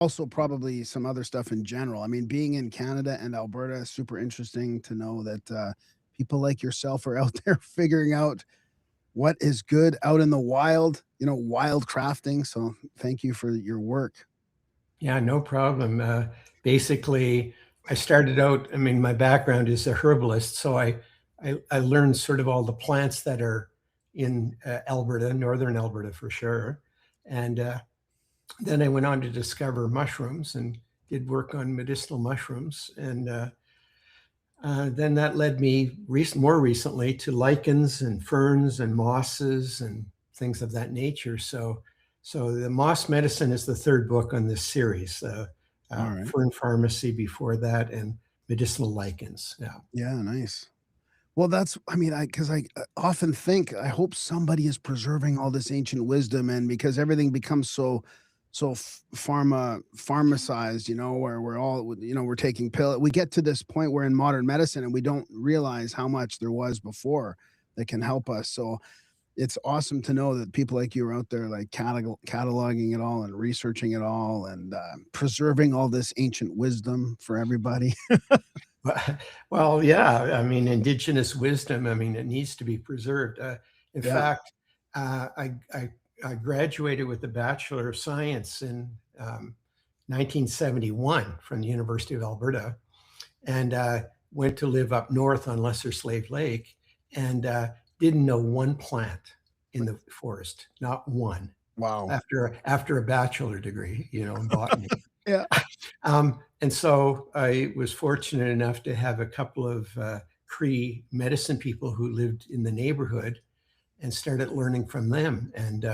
also probably some other stuff in general. I mean, being in Canada and Alberta is super interesting to know that people like yourself are out there figuring out what is good out in the wild, wild crafting. So thank you for your work. Yeah, no problem. Basically, I started out, I mean, my background is a herbalist, so I learned sort of all the plants that are in Alberta, northern Alberta for sure. And then I went on to discover mushrooms and did work on medicinal mushrooms. And then that led me more recently to lichens and ferns and mosses and things of that nature. So the moss medicine is the third book on this series. All right. Fern pharmacy before that, and medicinal lichens. Yeah. Yeah, nice. Well, I mean, because I often think, I hope somebody is preserving all this ancient wisdom, and because everything becomes so pharmacized, where we're all, we're taking we get to this point where in modern medicine, and we don't realize how much there was before that can help us. So it's awesome to know that people like you are out there, like cataloging it all and researching it all and preserving all this ancient wisdom for everybody. Well, yeah. I mean, indigenous wisdom. I mean, it needs to be preserved. In Yeah. fact, I graduated with a Bachelor of Science in 1971 from the University of Alberta, and went to live up north on Lesser Slave Lake, and didn't know one plant in the forest, not one. Wow. After a bachelor degree, in botany. Yeah. And so I was fortunate enough to have a couple of Cree medicine people who lived in the neighborhood, and started learning from them. And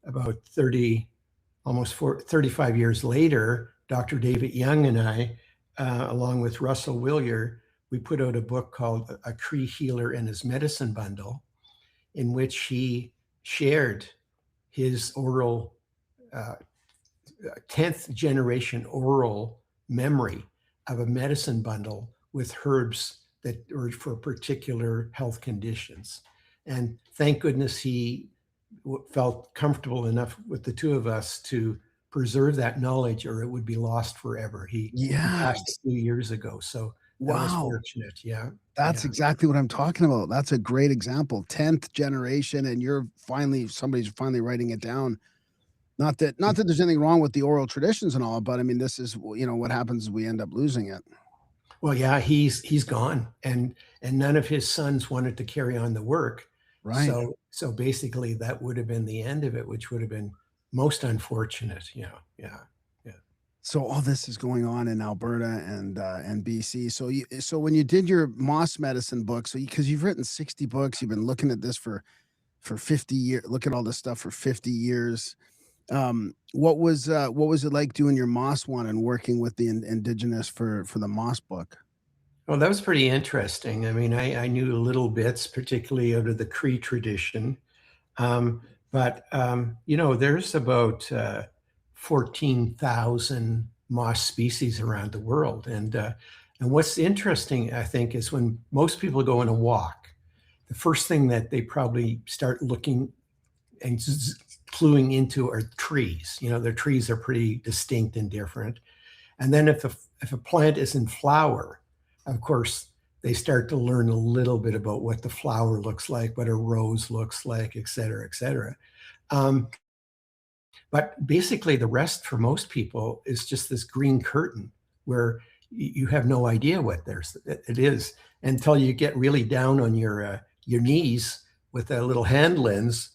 about 35 years later, Dr. David Young and I, along with Russell Willier, we put out a book called A Cree Healer and His Medicine Bundle, in which he shared his oral 10th generation oral memory of a medicine bundle with herbs that are for particular health conditions. And thank goodness he felt comfortable enough with the two of us to preserve that knowledge, or it would be lost forever. He passed Yes. a few years ago, so that was Wow. fortunate. Yeah. That's Yeah. exactly what I'm talking about. That's a great example. 10th generation, and somebody's finally writing it down. Not that there's anything wrong with the oral traditions and all, but I mean, this is, what happens is we end up losing it. Well, yeah, he's gone, and none of his sons wanted to carry on the work. Right. So basically, that would have been the end of it, which would have been most unfortunate. Yeah, yeah, yeah. So all this is going on in Alberta and BC. So when you did your moss medicine book, because you've written 60 books, you've been looking at this for 50 years, look at all this stuff for 50 years. What was it like doing your moss one and working with the indigenous for the moss book? Well, that was pretty interesting. I mean, I knew little bits, particularly out of the Cree tradition. But there's about 14,000 moss species around the world. And what's interesting, I think, is when most people go on a walk, the first thing that they probably start looking and cluing into are trees. Their trees are pretty distinct and different. And then if a plant is in flower, of course, they start to learn a little bit about what the flower looks like, what a rose looks like, et cetera, et cetera. But basically, the rest for most people is just this green curtain where you have no idea what it is until you get really down on your knees with a little hand lens.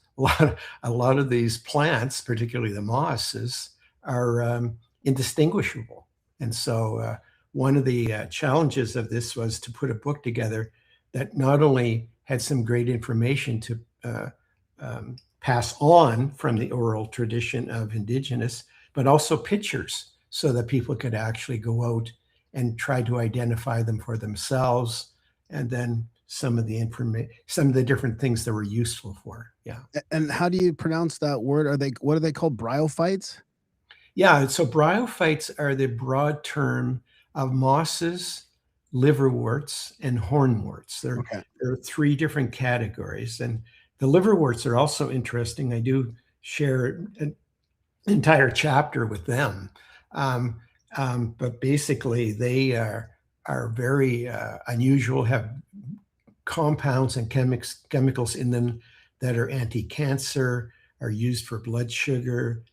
A lot of these plants, particularly the mosses, are indistinguishable. And so one of the challenges of this was to put a book together that not only had some great information to pass on from the oral tradition of Indigenous, but also pictures so that people could actually go out and try to identify them for themselves, and then some of the different things that were useful for. Yeah. And how do you pronounce that word? What are they called? Bryophytes? Yeah. So bryophytes are the broad term of mosses, liverworts, and hornworts. Okay. There are three different categories. And the liverworts are also interesting. I do share an entire chapter with them. But basically, they are very unusual, have compounds and chemicals in them that are anti-cancer, are used for blood sugar,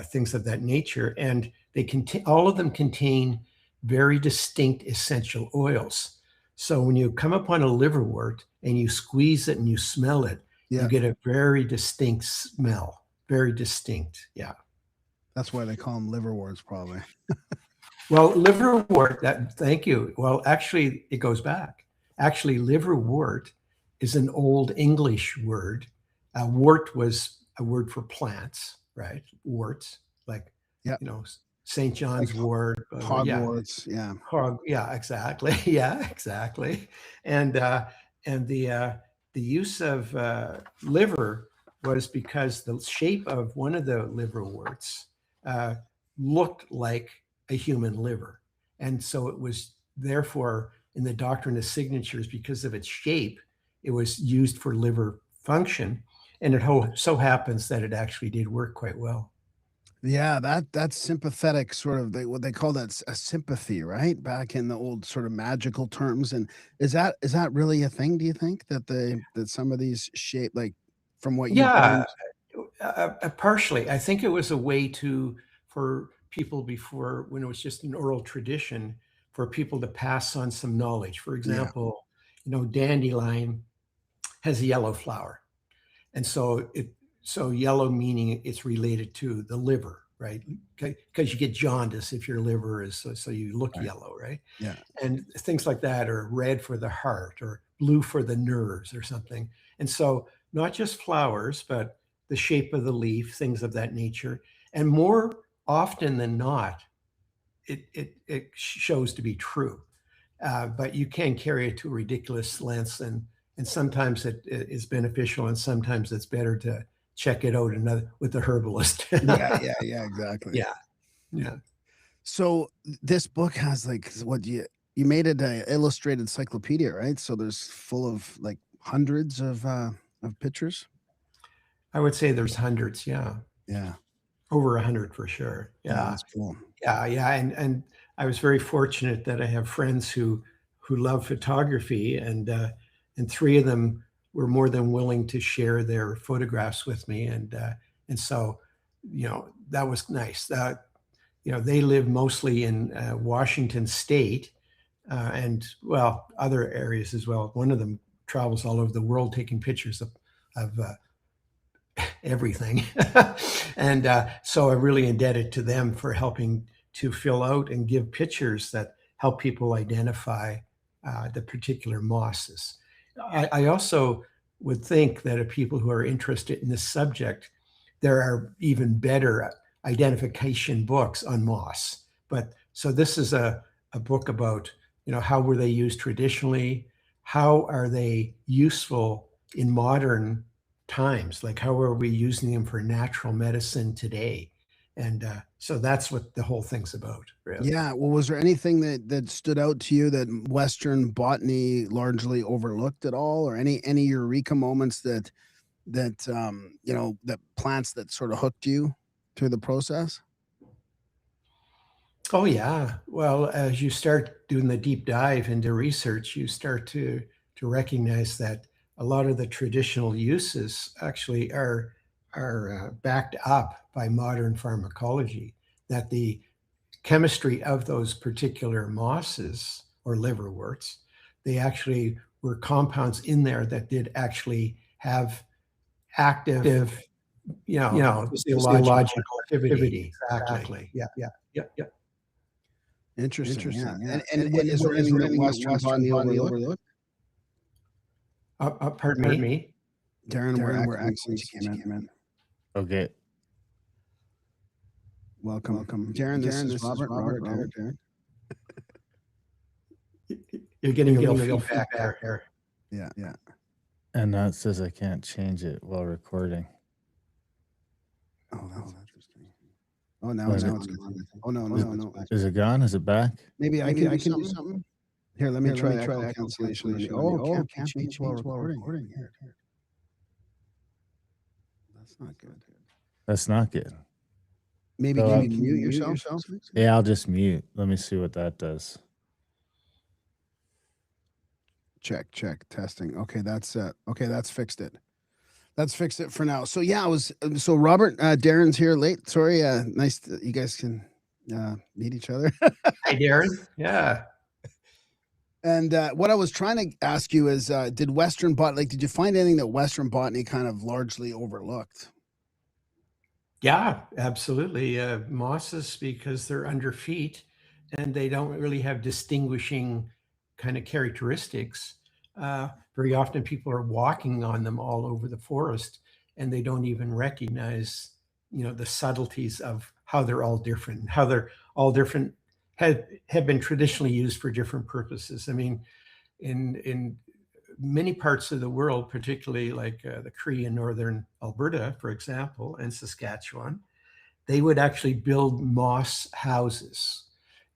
things of that nature. And they contain, all of them contain very distinct essential oils. So when you come upon a liverwort and you squeeze it and you smell it, Yeah. you get a very distinct smell, very distinct. Yeah. That's why they call them liverworts, probably. Well, liverwort, thank you. Well, actually, it goes back. Actually, liverwort is an old English word. Wort was a word for plants, right? Worts, like, Yeah. St. John's Like wort. Hogwarts. Yeah. Yeah, exactly. Yeah, exactly. And the use of liver was because the shape of one of the liverworts looked like a human liver, and so it was therefore in the doctrine of signatures, because of its shape, it was used for liver function, and it so happens that it actually did work quite well. Yeah, that's sympathetic sort of what they call that a sympathy, right? Back in the old sort of magical terms. And is that really a thing, do you think? That some of these shape like from what you've Yeah, learned? partially. I think it was a way for people before, when it was just an oral tradition, for people to pass on some knowledge. For Yeah. example, dandelion has a yellow flower, and so yellow meaning it's related to the liver, right? Because you get jaundice if your liver is so you look Right. yellow, right? Yeah. And things like that, or red for the heart, or blue for the nerves, or something. And so not just flowers, but the shape of the leaf, things of that nature. And more often than not, it shows to be true. But you can carry it to ridiculous lengths, and sometimes it is beneficial, and sometimes it's better to check it out with the herbalist. Yeah, exactly. Yeah, yeah. So this book has like what you made it a illustrated encyclopedia, right? So there's full of like hundreds of pictures. I would say there's hundreds. Yeah, Yeah. over 100 for sure. Yeah, Yeah. that's cool. Yeah, and I was very fortunate that I have friends who love photography, and three of them were more than willing to share their photographs with me, and so that was nice. They live mostly in Washington State, and well, other areas as well. One of them travels all over the world taking pictures of everything. And so I'm really indebted to them for helping to fill out and give pictures that help people identify the particular mosses. I also would think that if people who are interested in this subject, there are even better identification books on moss. But so this is a book about, how were they used traditionally? How are they useful in modern times? Like, how are we using them for natural medicine today? And so that's what the whole thing's about, really. Yeah. Well, was there anything that stood out to you that Western botany largely overlooked at all, or any eureka moments that plants that sort of hooked you through the process? Oh, yeah. Well, as you start doing the deep dive into research, you start to recognize that a lot of the traditional uses actually are backed up by modern pharmacology. That the chemistry of those particular mosses or liverworts, they actually were compounds in there that did actually have active, physiological activity. Exactly. Yeah, yeah, yeah, yeah. Interesting. Yeah. Yeah. And is there anything that Western botany overlooked? Pardon me. Darren, we're excellent. You came in. Okay. Welcome. Darren, this is Robert. Darren. You're getting a little feedback there. Yeah. And now it says I can't change it while recording. Oh, that's interesting. Oh, now Is it's it- good. Oh, no. Is it gone? Is it back? Maybe I can do something. Here, let me try echo cancellation. Oh, can't change while recording. Here. That's not good. That's not good. Maybe So, can you mute yourself? yeah, I'll just mute. Let me see what that does. Check, testing. Okay, that's fixed it. That's fixed it for now. So yeah, so Robert, Darren's here late. Sorry, nice that you guys can meet each other. Hi, Darren. Yeah. And what I was trying to ask you is, did Western botany, did you find anything that Western botany kind of largely overlooked? Yeah, absolutely. Mosses, because they're under feet and they don't really have distinguishing kind of characteristics. Very often people are walking on them all over the forest and they don't even recognize, the subtleties of how they're all different, how they're all different, have been traditionally used for different purposes. I mean, in many parts of the world, particularly like the Cree in northern Alberta, for example, and Saskatchewan, they would actually build moss houses,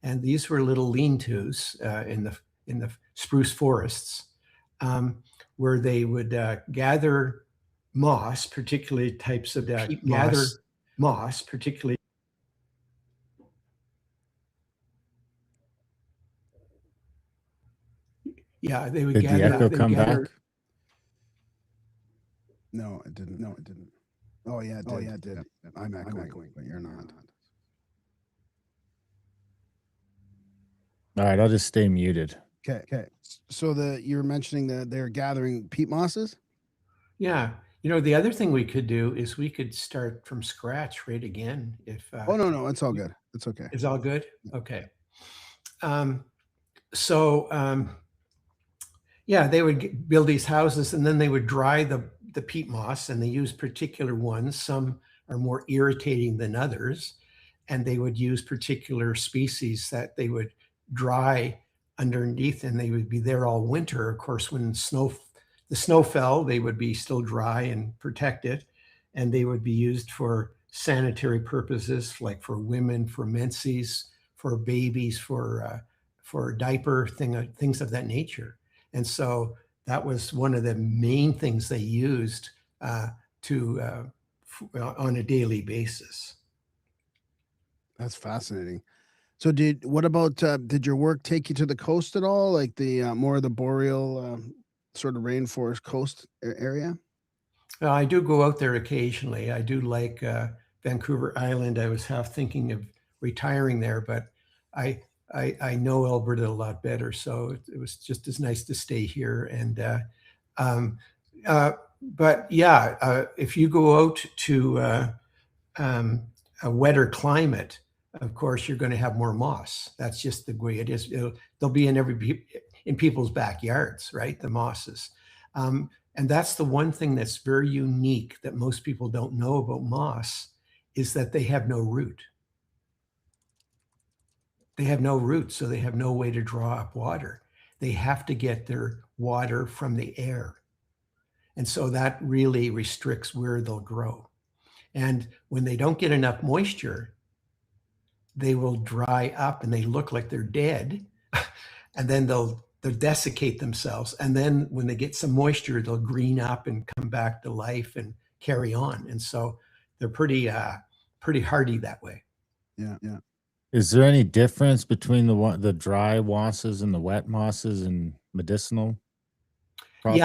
and these were little lean-tos in the spruce forests, where they would gather moss, particularly types of Peat gather moss. moss, particularly. Yeah, they would Did gather. the echo they would come gather, back? No, it didn't. Oh yeah, it did. It did. I'm echoing, but you're not. All right, I'll just stay muted. Okay. So you're mentioning that they're gathering peat mosses? Yeah. The other thing we could do is we could start from scratch right again. If Oh no, it's all good. It's okay. It's all good. Okay. So yeah, they would build these houses and then they would dry the peat moss, and they use particular ones. Some are more irritating than others, and they would use particular species that they would dry underneath, and they would be there all winter. Of course, when the snow fell, they would be still dry and protected, and they would be used for sanitary purposes, like for women, for menses, for babies, for diaper things of that nature. And so that was one of the main things they used on a daily basis. That's fascinating. So did your work take you to the coast at all, like the more of the boreal sort of rainforest coast area? I do go out there occasionally. I do like Vancouver Island. I was half thinking of retiring there, but I know Alberta a lot better, so it was just as nice to stay here. And but yeah, if you go out to a wetter climate, of course you're going to have more moss. That's just the way it is. They'll be in people's backyards, right? The mosses. And that's the one thing that's very unique that most people don't know about moss, is that they have no root. They have no roots, so they have no way to draw up water. They have to get their water from the air. And so that really restricts where they'll grow. And when they don't get enough moisture, they will dry up and they look like they're dead. And then they'll desiccate themselves. And then when they get some moisture, they'll green up and come back to life and carry on. And so they're pretty hardy that way. Yeah. Is there any difference between the dry mosses and the wet mosses and medicinal properties?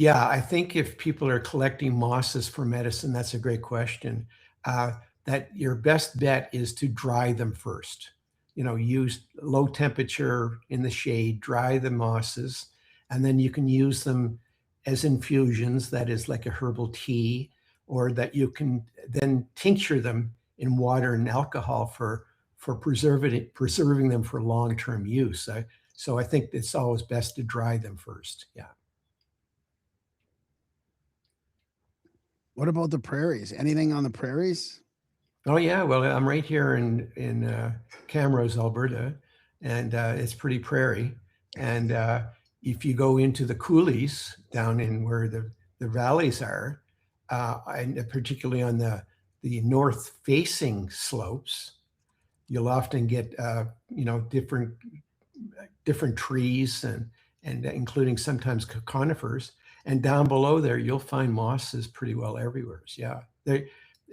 I think if people are collecting mosses for medicine, that's a great question. That your best bet is to dry them first. Use low temperature in the shade, dry the mosses, and then you can use them as infusions, that is like a herbal tea, or that you can then tincture them in water and alcohol for preserving them for long-term use. So I think it's always best to dry them first. Yeah. What about the prairies? Anything on the prairies? Oh yeah, well, I'm right here in Camrose, Alberta, and it's pretty prairie. And if you go into the coulees down in where the valleys are, and particularly on the north-facing slopes, you'll often get different trees and including sometimes conifers. And down below there, you'll find mosses pretty well everywhere. So, yeah,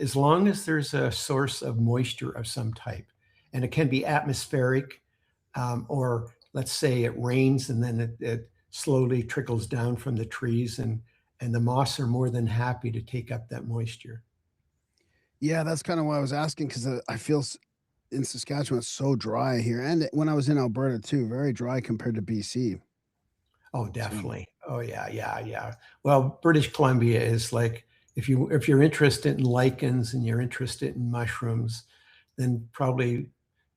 as long as there's a source of moisture of some type, and it can be atmospheric, or let's say it rains and then it slowly trickles down from the trees, and the moss are more than happy to take up that moisture. Yeah, that's kind of why I was asking because I feel in Saskatchewan it's so dry here, and when I was in Alberta too, very dry compared to BC. Oh, So definitely. Oh, yeah, yeah, yeah. Well, British Columbia is like, if you're interested in lichens and you're interested in mushrooms, then probably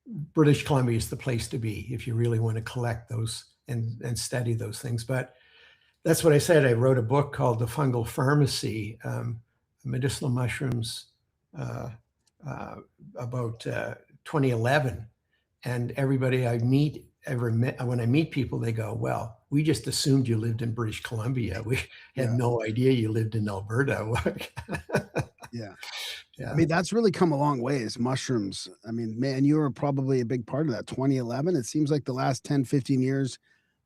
British Columbia is the place to be if you really want to collect those and study those things. But that's what I said. I wrote a book called The Fungal Pharmacy, Medicinal Mushrooms, uh, uh, about 2011. And everybody I meet, ever met, when I meet people, they go, "Well, we just assumed you lived in British Columbia. We had yeah, no idea you lived in Alberta." yeah. I Yeah. mean, that's really come a long ways, mushrooms. I mean, man, you were probably a big part of that. 2011, it seems like the last 10, 15 years,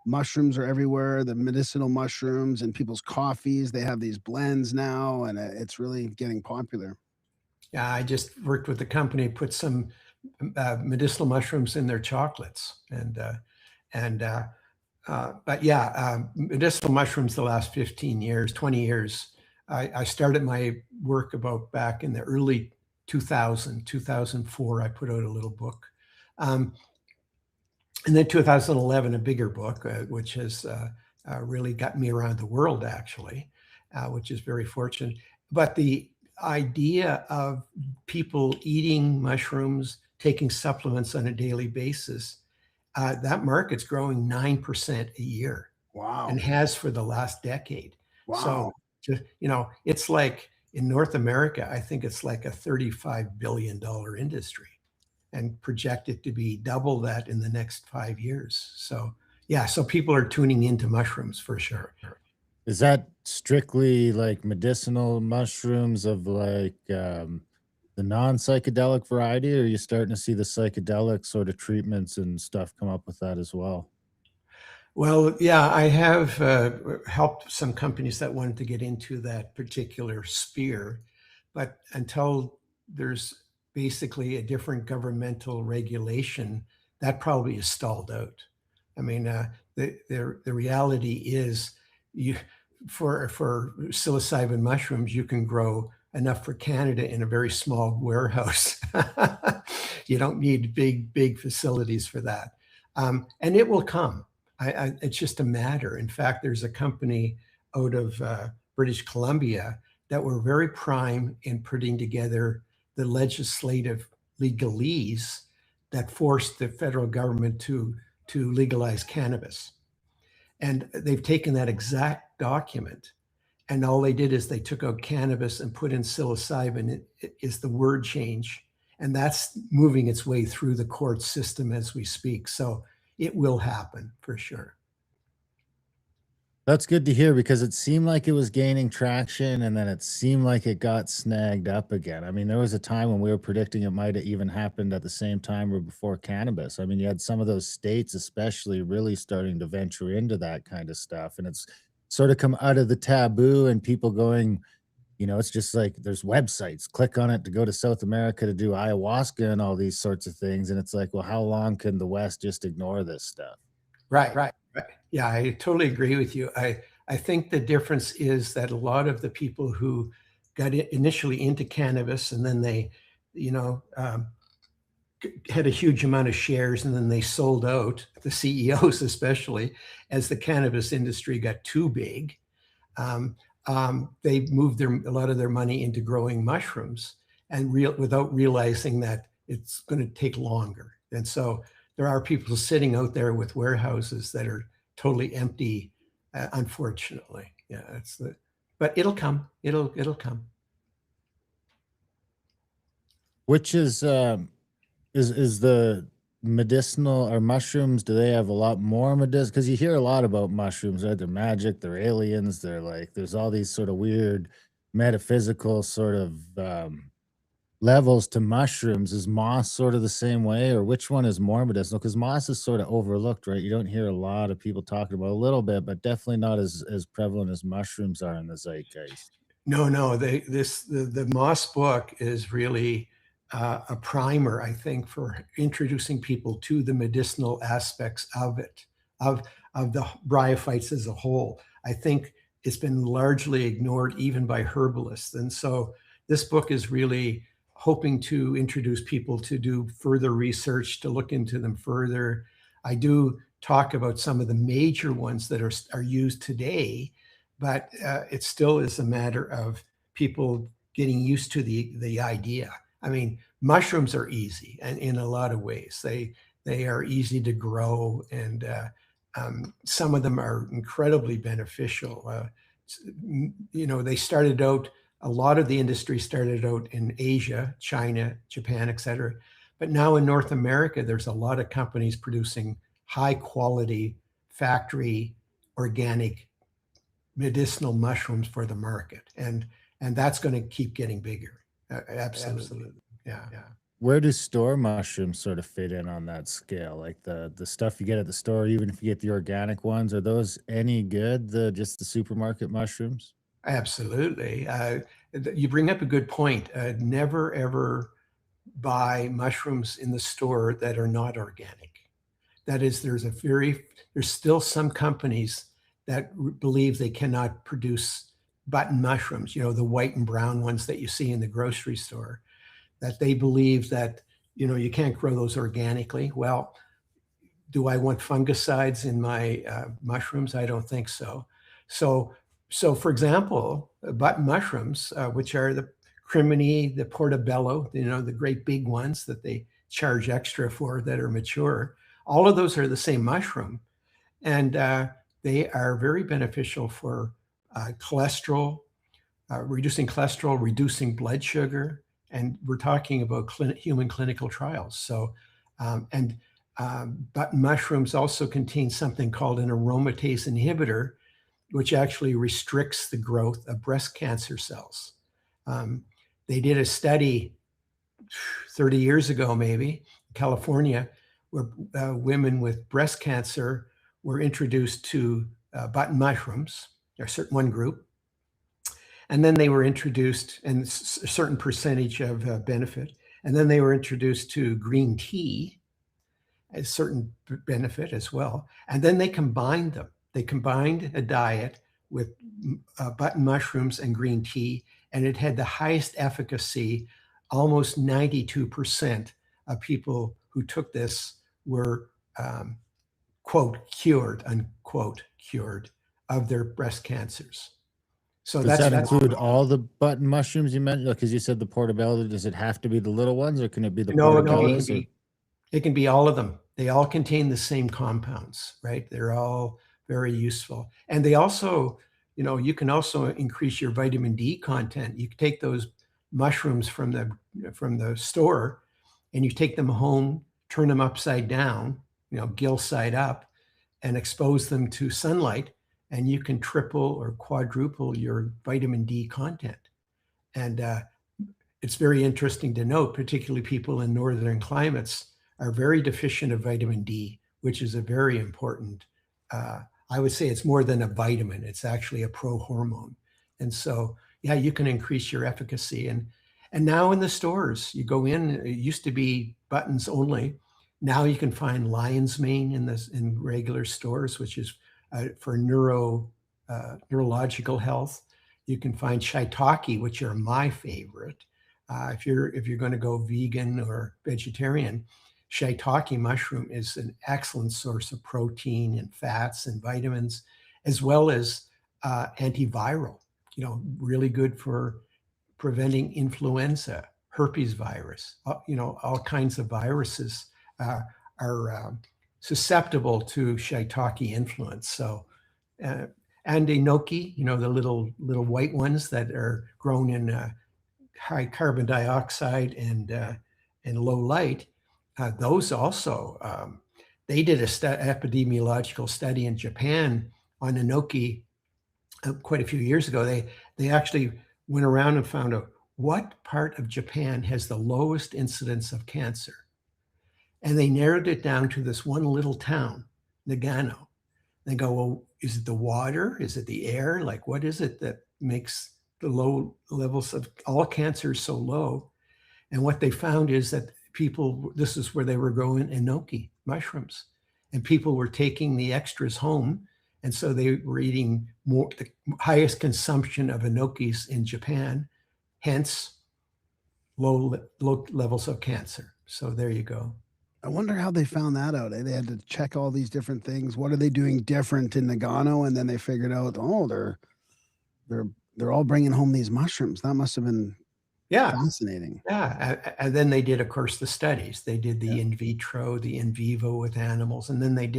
mushrooms are everywhere, the medicinal mushrooms and people's coffees, they have these blends now, and it's really getting popular. Yeah, I just worked with a company, put some medicinal mushrooms in their chocolates, and but yeah, medicinal mushrooms the last 15 years, 20 years. I started my work about back in the early 2004. I put out a little book. Um, and then 2011, a bigger book, which has really got me around the world, actually, which is very fortunate. But the idea of people eating mushrooms, taking supplements on a daily basis, that market's growing 9% a year and Wow. has for the last decade. Wow. So, it's like in North America, I think it's like a $35 billion industry and projected to be double that in the next 5 years. So, yeah, so people are tuning into mushrooms for sure. Is that strictly like medicinal mushrooms of like the non-psychedelic variety, or are you starting to see the psychedelic sort of treatments and stuff come up with that as well? Well, yeah, I have helped some companies that wanted to get into that particular sphere, but until there's basically a different governmental regulation, that probably is stalled out. I mean, the reality is, you for psilocybin mushrooms, you can grow enough for Canada in a very small warehouse. You don't need big facilities for that, and it will come. It's just a matter. In fact, there's a company out of British Columbia that were very prime in putting together the legislative legalese that forced the federal government to legalize cannabis. And they've taken that exact document, and all they did is they took out cannabis and put in psilocybin. It is the word change, and that's moving its way through the court system as we speak. So it will happen for sure. That's good to hear because it seemed like it was gaining traction and then it seemed like it got snagged up again. I mean, there was a time when we were predicting it might have even happened at the same time or before cannabis. I mean, you had some of those states, especially, really starting to venture into that kind of stuff. And it's sort of come out of the taboo and people going, it's just like there's websites, click on it to go to South America to do ayahuasca and all these sorts of things. And it's like, well, how long can the West just ignore this stuff? Right, right, right. Yeah, I totally agree with you. I think the difference is that a lot of the people who got initially into cannabis and then they, you know, um, had a huge amount of shares and then they sold out, the CEOs especially, as the cannabis industry got too big. Um, they moved a lot of their money into growing mushrooms and without realizing that it's going to take longer. And so there are people sitting out there with warehouses that are totally empty, unfortunately. Yeah, but it'll come. It'll come. Which is the medicinal or mushrooms, do they have a lot more medicinal? Because you hear a lot about mushrooms, right? They're magic, they're aliens, they're like there's all these sort of weird metaphysical sort of levels to mushrooms. Is moss sort of the same way, or which one is more medicinal? Because moss is sort of overlooked, right? You don't hear a lot of people talking about, a little bit, but definitely not as prevalent as mushrooms are in the zeitgeist. No. The Moss book is really a primer, I think, for introducing people to the medicinal aspects of it, of the bryophytes as a whole. I think it's been largely ignored even by herbalists, and so this book is really hoping to introduce people to do further research, to look into them further. I do talk about some of the major ones that are used today, but it still is a matter of people getting used to the idea. I mean, mushrooms are easy, and in a lot of ways, they are easy to grow, and some of them are incredibly beneficial. They started out. A lot of the industry started out in Asia, China, Japan, et cetera. But now in North America, there's a lot of companies producing high quality, factory, organic medicinal mushrooms for the market. And that's going to keep getting bigger. Absolutely. Yeah. Where do store mushrooms sort of fit in on that scale? Like the stuff you get at the store, even if you get the organic ones, are those any good? Just the supermarket mushrooms? Absolutely. You bring up a good point. Never ever buy mushrooms in the store that are not organic. That is, there's still some companies that believe they cannot produce button mushrooms, the white and brown ones that you see in the grocery store, that they believe that, you can't grow those organically. Well, do I want fungicides in my mushrooms? I don't think so. So for example, button mushrooms, which are the crimini, the portobello, the great big ones that they charge extra for that are mature, all of those are the same mushroom. And they are very beneficial for cholesterol, reducing cholesterol, reducing blood sugar. And we're talking about human clinical trials. So, button mushrooms also contain something called an aromatase inhibitor, which actually restricts the growth of breast cancer cells. They did a study 30 years ago, maybe, in California, where women with breast cancer were introduced to button mushrooms, or one group, and then they were introduced, and a certain percentage of benefit, and then they were introduced to green tea, a certain benefit as well, and then they combined them. They combined a diet with button mushrooms and green tea, and it had the highest efficacy. Almost 92% of people who took this were, quote, cured, unquote, cured of their breast cancers. So Does that include all the button mushrooms you mentioned? Because you said the portobello. Does it have to be the little ones, or can it be the portobellos? No, it can be all of them. They all contain the same compounds, right? They're all very useful. And they also, you can also increase your vitamin D content. You can take those mushrooms from the store, and you take them home, turn them upside down, gill side up, and expose them to sunlight, and you can triple or quadruple your vitamin D content. And it's very interesting to note, particularly people in northern climates are very deficient of vitamin D, which is a very important, I would say it's more than a vitamin, it's actually a prohormone. And so, yeah, you can increase your efficacy. And now in the stores, you go in, it used to be buttons only. Now you can find lion's mane in regular stores, which is for neurological health. You can find shiitake, which are my favorite. If you're going to go vegan or vegetarian, shiitake mushroom is an excellent source of protein and fats and vitamins, as well as antiviral. Really good for preventing influenza, herpes virus. All kinds of viruses are susceptible to shiitake influence. So, and enoki, the little white ones that are grown in high carbon dioxide and low light. Those also, they did a epidemiological study in Japan on enoki quite a few years ago. They actually went around and found out what part of Japan has the lowest incidence of cancer. And they narrowed it down to this one little town, Nagano. They go, well, is it the water? Is it the air? Like, what is it that makes the low levels of all cancer is so low. And what they found is that people, this is where they were growing enoki mushrooms, and people were taking the extras home. And so they were eating more, the highest consumption of enokis in Japan, hence low levels of cancer. So there you go. I wonder how they found that out. They had to check all these different things. What are they doing different in Nagano? And then they figured out, oh, they're all bringing home these mushrooms. That must have been Yeah. fascinating. Yeah. And then they did, of course, the studies. They did the Yeah. in vitro, the in vivo with animals, and then they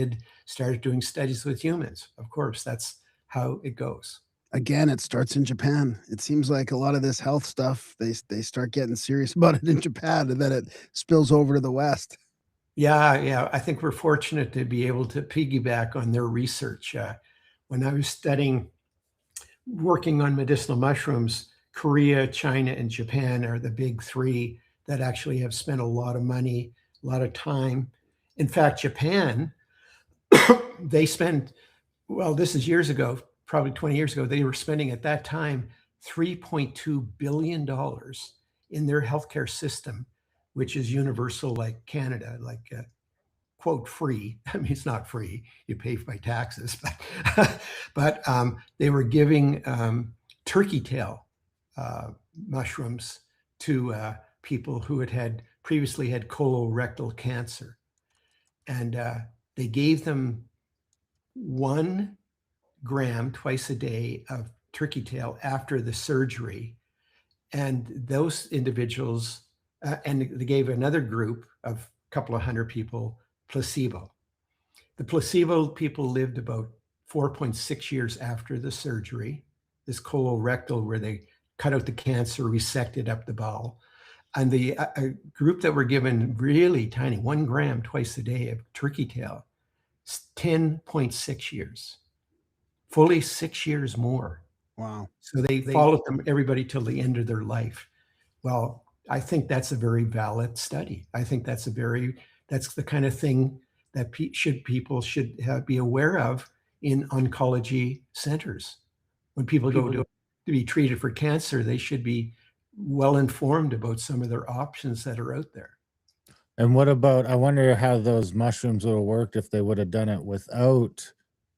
started doing studies with humans. Of course, that's how it goes. Again, it starts in Japan. It seems like a lot of this health stuff, they start getting serious about it in Japan, and then it spills over to the West. Yeah. I think we're fortunate to be able to piggyback on their research. When I was working on medicinal mushrooms, Korea, China, and Japan are the big three that actually have spent a lot of money, a lot of time. In fact, Japan, they spent, well, this is years ago, probably 20 years ago, they were spending at that time $3.2 billion in their healthcare system, which is universal like Canada, like quote free. I mean, it's not free. You pay for my taxes, but they were giving turkey tail mushrooms to people who had previously had colorectal cancer. And they gave them 1 gram twice a day of turkey tail after the surgery. And those individuals, and they gave another group of a couple of hundred people placebo. The placebo people lived about 4.6 years after the surgery, this colorectal, where they cut out the cancer, resected up the bowel. And the group that were given really tiny, 1 gram twice a day of turkey tail, 10.6 years, fully 6 years more. Wow. So they followed everybody till the end of their life. Well, I think that's a very valid study. I think that's the kind of thing that people should be aware of in oncology centers. When people go to be treated for cancer, they should be well informed about some of their options that are out there. And what about, I wonder how those mushrooms would have worked if they would have done it without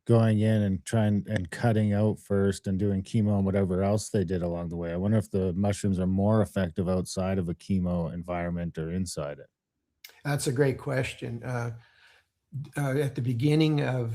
going in and trying and cutting out first and doing chemo and whatever else they did along the way. I wonder if the mushrooms are more effective outside of a chemo environment or inside it. That's a great question. At the beginning of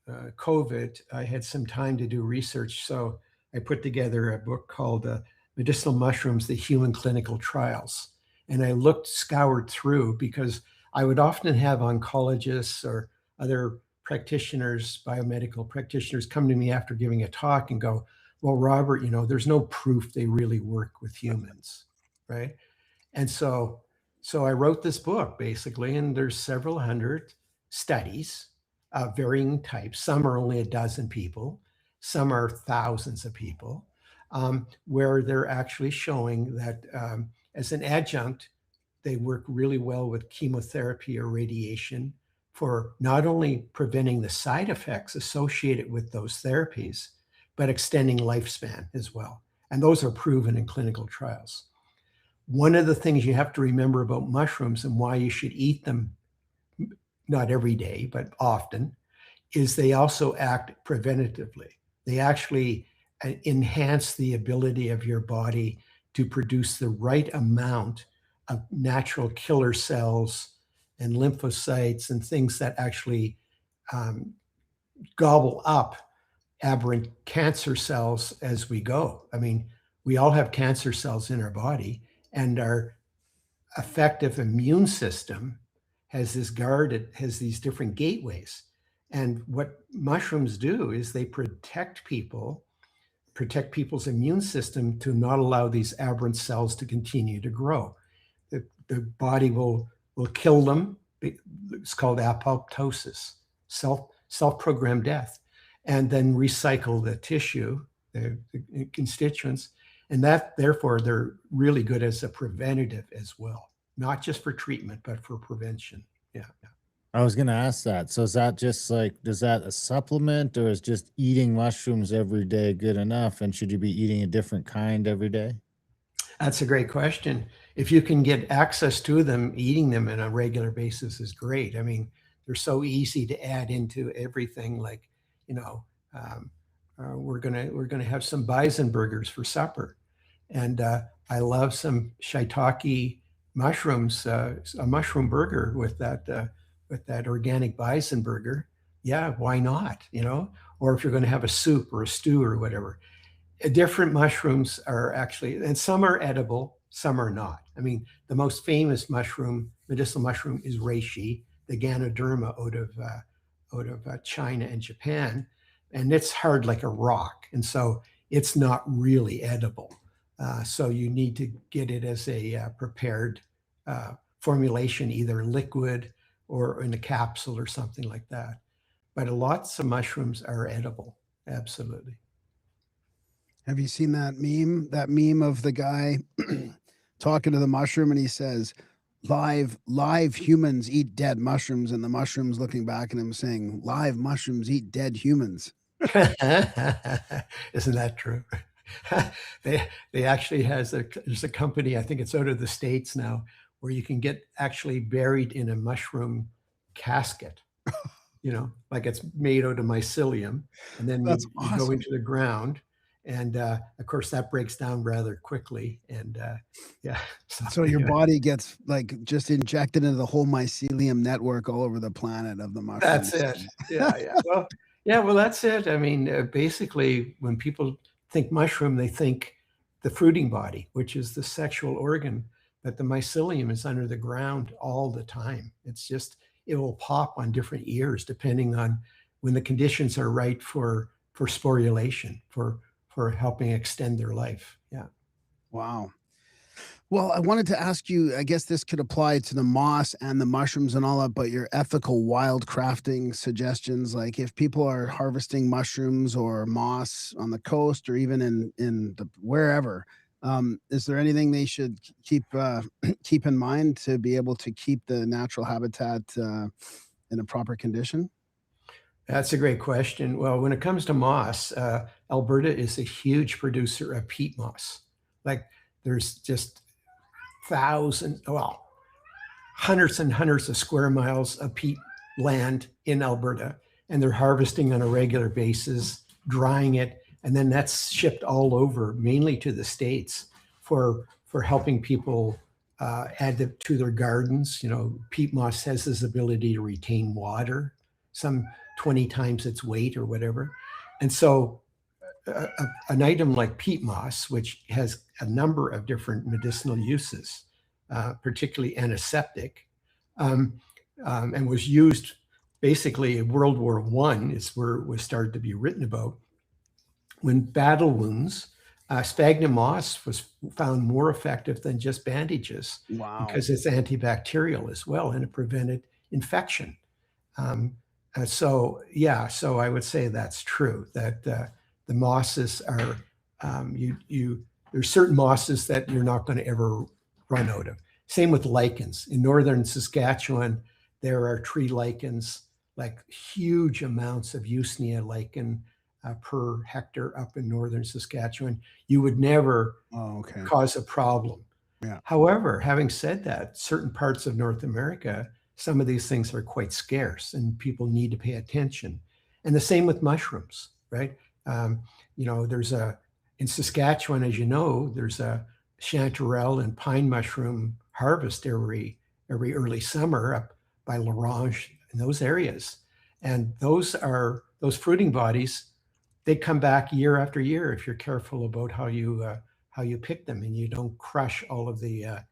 COVID, I had some time to do research. So I put together a book called Medicinal Mushrooms, The Human Clinical Trials. And I scoured through, because I would often have oncologists or other practitioners, biomedical practitioners, come to me after giving a talk and go, well, Robert, there's no proof they really work with humans, right? And so I wrote this book basically, and there's several hundred studies of varying types. Some are only a dozen people, some are thousands of people, where they're actually showing that as an adjunct, they work really well with chemotherapy or radiation for not only preventing the side effects associated with those therapies, but extending lifespan as well. And those are proven in clinical trials. One of the things you have to remember about mushrooms and why you should eat them, not every day, but often, is they also act preventatively. They actually enhance the ability of your body to produce the right amount of natural killer cells and lymphocytes and things that actually gobble up aberrant cancer cells as we go. I mean, we all have cancer cells in our body, and our effective immune system has these different gateways. And what mushrooms do is they protect people's immune system to not allow these aberrant cells to continue to grow. The body will kill them. It's called apoptosis, self-programmed death, and then recycle the tissue, the constituents. And therefore, they're really good as a preventative as well, not just for treatment, but for prevention. Yeah. I was gonna ask that. So is that just like, is that a supplement, or is just eating mushrooms every day good enough? And should you be eating a different kind every day? That's a great question. If you can get access to them, eating them on a regular basis is great. I mean, they're so easy to add into everything. Like, you know, um, we're gonna have some bison burgers for supper, and I love some shiitake mushrooms, a mushroom burger with that organic bison burger. Yeah, why not? You know, or if you're going to have a soup or a stew or whatever, different mushrooms are actually, and some are edible, some are not. I mean, the most famous mushroom, medicinal mushroom, is reishi, the Ganoderma out of China and Japan, and it's hard like a rock, and so it's not really edible. So you need to get it as a prepared formulation, either liquid or in a capsule or something like that. But lots of mushrooms are edible, absolutely. Have you seen that meme? That meme of the guy talking to the mushroom and he says, live humans eat dead mushrooms, and the mushrooms looking back at him saying, live mushrooms eat dead humans. Isn't that true? They actually there's a company, I think it's out of the States now, where you can get actually buried in a mushroom casket, you know, like it's made out of mycelium, and then That's you go awesome. into the ground, and of course that breaks down rather quickly, and yeah, So your anyway, body gets like just injected into the whole mycelium network all over the planet of the that's mushrooms. it. Yeah, well, that's it. I mean, basically, when people think mushroom, they think the fruiting body, which is the sexual organ, but the mycelium is under the ground all the time. It's just, it will pop on different years depending on when the conditions are right for sporulation, for helping extend their life. Yeah. Wow. Well, I wanted to ask you, I guess this could apply to the moss and the mushrooms and all that, but your ethical wild crafting suggestions, like if people are harvesting mushrooms or moss on the coast or even in the wherever, is there anything they should keep keep in mind to be able to keep the natural habitat in a proper condition? That's a great question. Well, when it comes to moss, Alberta is a huge producer of peat moss. Like there's just thousands, well, hundreds and hundreds of square miles of peat land in Alberta, and they're harvesting on a regular basis, drying it, and then that's shipped all over, mainly to the States, for helping people add to their gardens. You know, peat moss has this ability to retain water, some 20 times its weight or whatever, and so an item like peat moss, which has a number of different medicinal uses, particularly antiseptic, and was used basically in World War I, is where it was started to be written about. When battle wounds, sphagnum moss was found more effective than just bandages Wow. because it's antibacterial as well, and it prevented infection. So I would say that's true, that the mosses are, there's certain mosses that you're not going to ever run out of. Same with lichens. In northern Saskatchewan, there are tree lichens, like huge amounts of Usnea lichen per hectare up in northern Saskatchewan. You would never Oh, okay. cause a problem. Yeah. However, having said that, certain parts of North America, some of these things are quite scarce and people need to pay attention. And the same with mushrooms, right? You know, in Saskatchewan, as you know, there's a chanterelle and pine mushroom harvest every early summer up by Larange in those areas. And those fruiting bodies, they come back year after year if you're careful about how you pick them and you don't crush all of the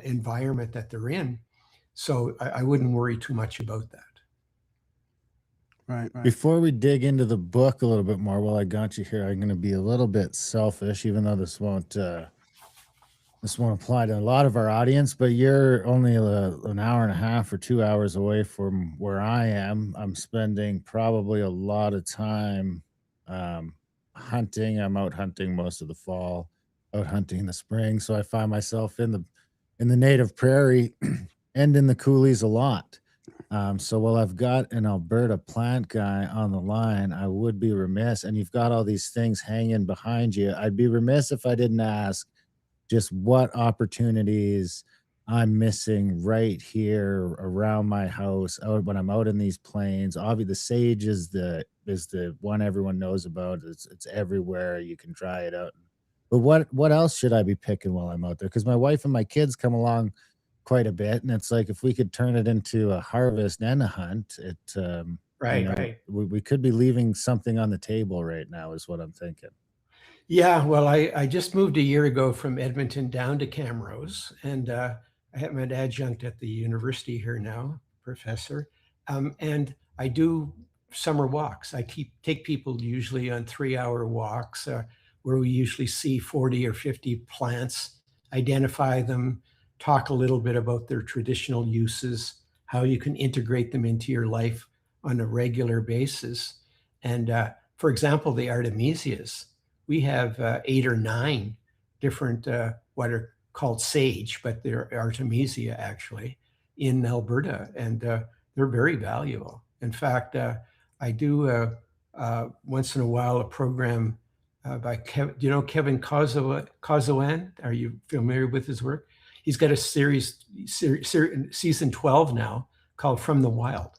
environment that they're in. So I wouldn't worry too much about that. Right. Right. Before we dig into the book a little bit more, while I got you here, I'm going to be a little bit selfish, even though this won't apply to a lot of our audience. But you're only an hour and a half or 2 hours away from where I am. I'm spending probably a lot of time hunting. I'm out hunting most of the fall, out hunting in the spring. So I find myself in the native prairie and in the coulees a lot. So while I've got an Alberta plant guy on the line, I would be remiss, and you've got all these things hanging behind you. I'd be remiss if I didn't ask just what opportunities I'm missing right here around my house out when I'm out in these plains. Obviously, the sage is the one everyone knows about. It's everywhere. You can dry it out. But what else should I be picking while I'm out there? Because my wife and my kids come along quite a bit, and it's like if we could turn it into a harvest and a hunt, you Right, know, right. we could be leaving something on the table right now, is what I'm thinking. Yeah, well, I just moved a year ago from Edmonton down to Camrose, and I have an adjunct at the university here now, professor, and I do summer walks. I take people usually on 3-hour walks where we usually see 40 or 50 plants, identify them, talk a little bit about their traditional uses, how you can integrate them into your life on a regular basis. And for example, the Artemisias, we have 8 or 9 different what are called sage, but they're Artemisia actually in Alberta, and they're very valuable. In fact, I do once in a while a program by Kevin. Do you know Kevin Kozoan? Are you familiar with his work? He's got a season 12 now called From the Wild,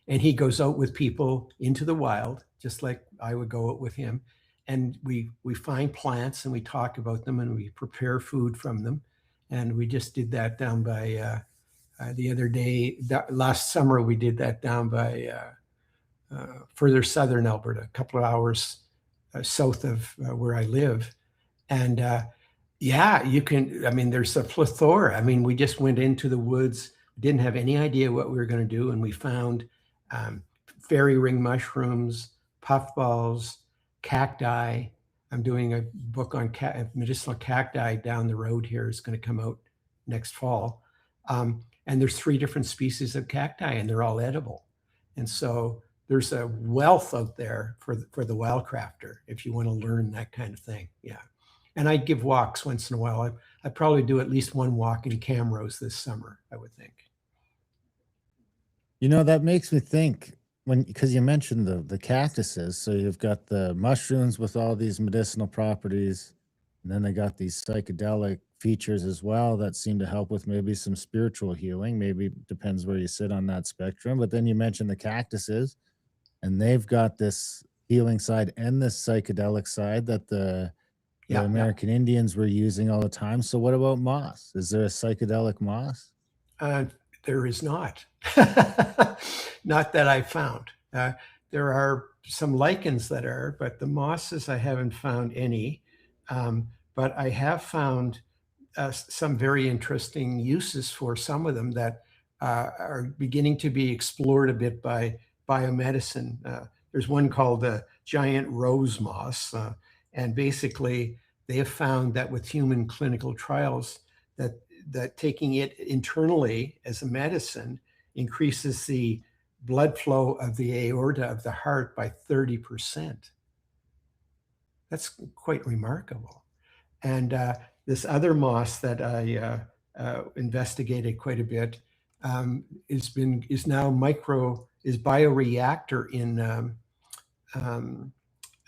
and he goes out with people into the wild, just like I would go out with him, and we find plants and we talk about them and we prepare food from them. And we just did that down by the other day. Last summer we did that down by further southern Alberta, a couple of hours south of where I live. And yeah, you can. I mean, there's a plethora. I mean, we just went into the woods, didn't have any idea what we were going to do, and we found fairy ring mushrooms, puffballs, cacti. I'm doing a book on medicinal cacti down the road here. It's going to come out next fall. And there's 3 different species of cacti, and they're all edible. And so there's a wealth out there for the wildcrafter if you want to learn that kind of thing. Yeah. And I give walks once in a while. I probably do at least one walk in Camrose this summer, I would think. You know, that makes me think because you mentioned the cactuses. So you've got the mushrooms with all these medicinal properties, and then they got these psychedelic features as well that seem to help with maybe some spiritual healing. Maybe it depends where you sit on that spectrum. But then you mentioned the cactuses, and they've got this healing side and this psychedelic side that the American Indians were using all the time. So what about moss? Is there a psychedelic moss? There is not. Not that I found. There are some lichens that are, but the mosses, I haven't found any. But I have found some very interesting uses for some of them that are beginning to be explored a bit by biomedicine. There's one called the giant rose moss, and basically they have found that with human clinical trials that taking it internally as a medicine increases the blood flow of the aorta of the heart by 30%. That's quite remarkable. And this other moss that I investigated quite a bit is bioreactor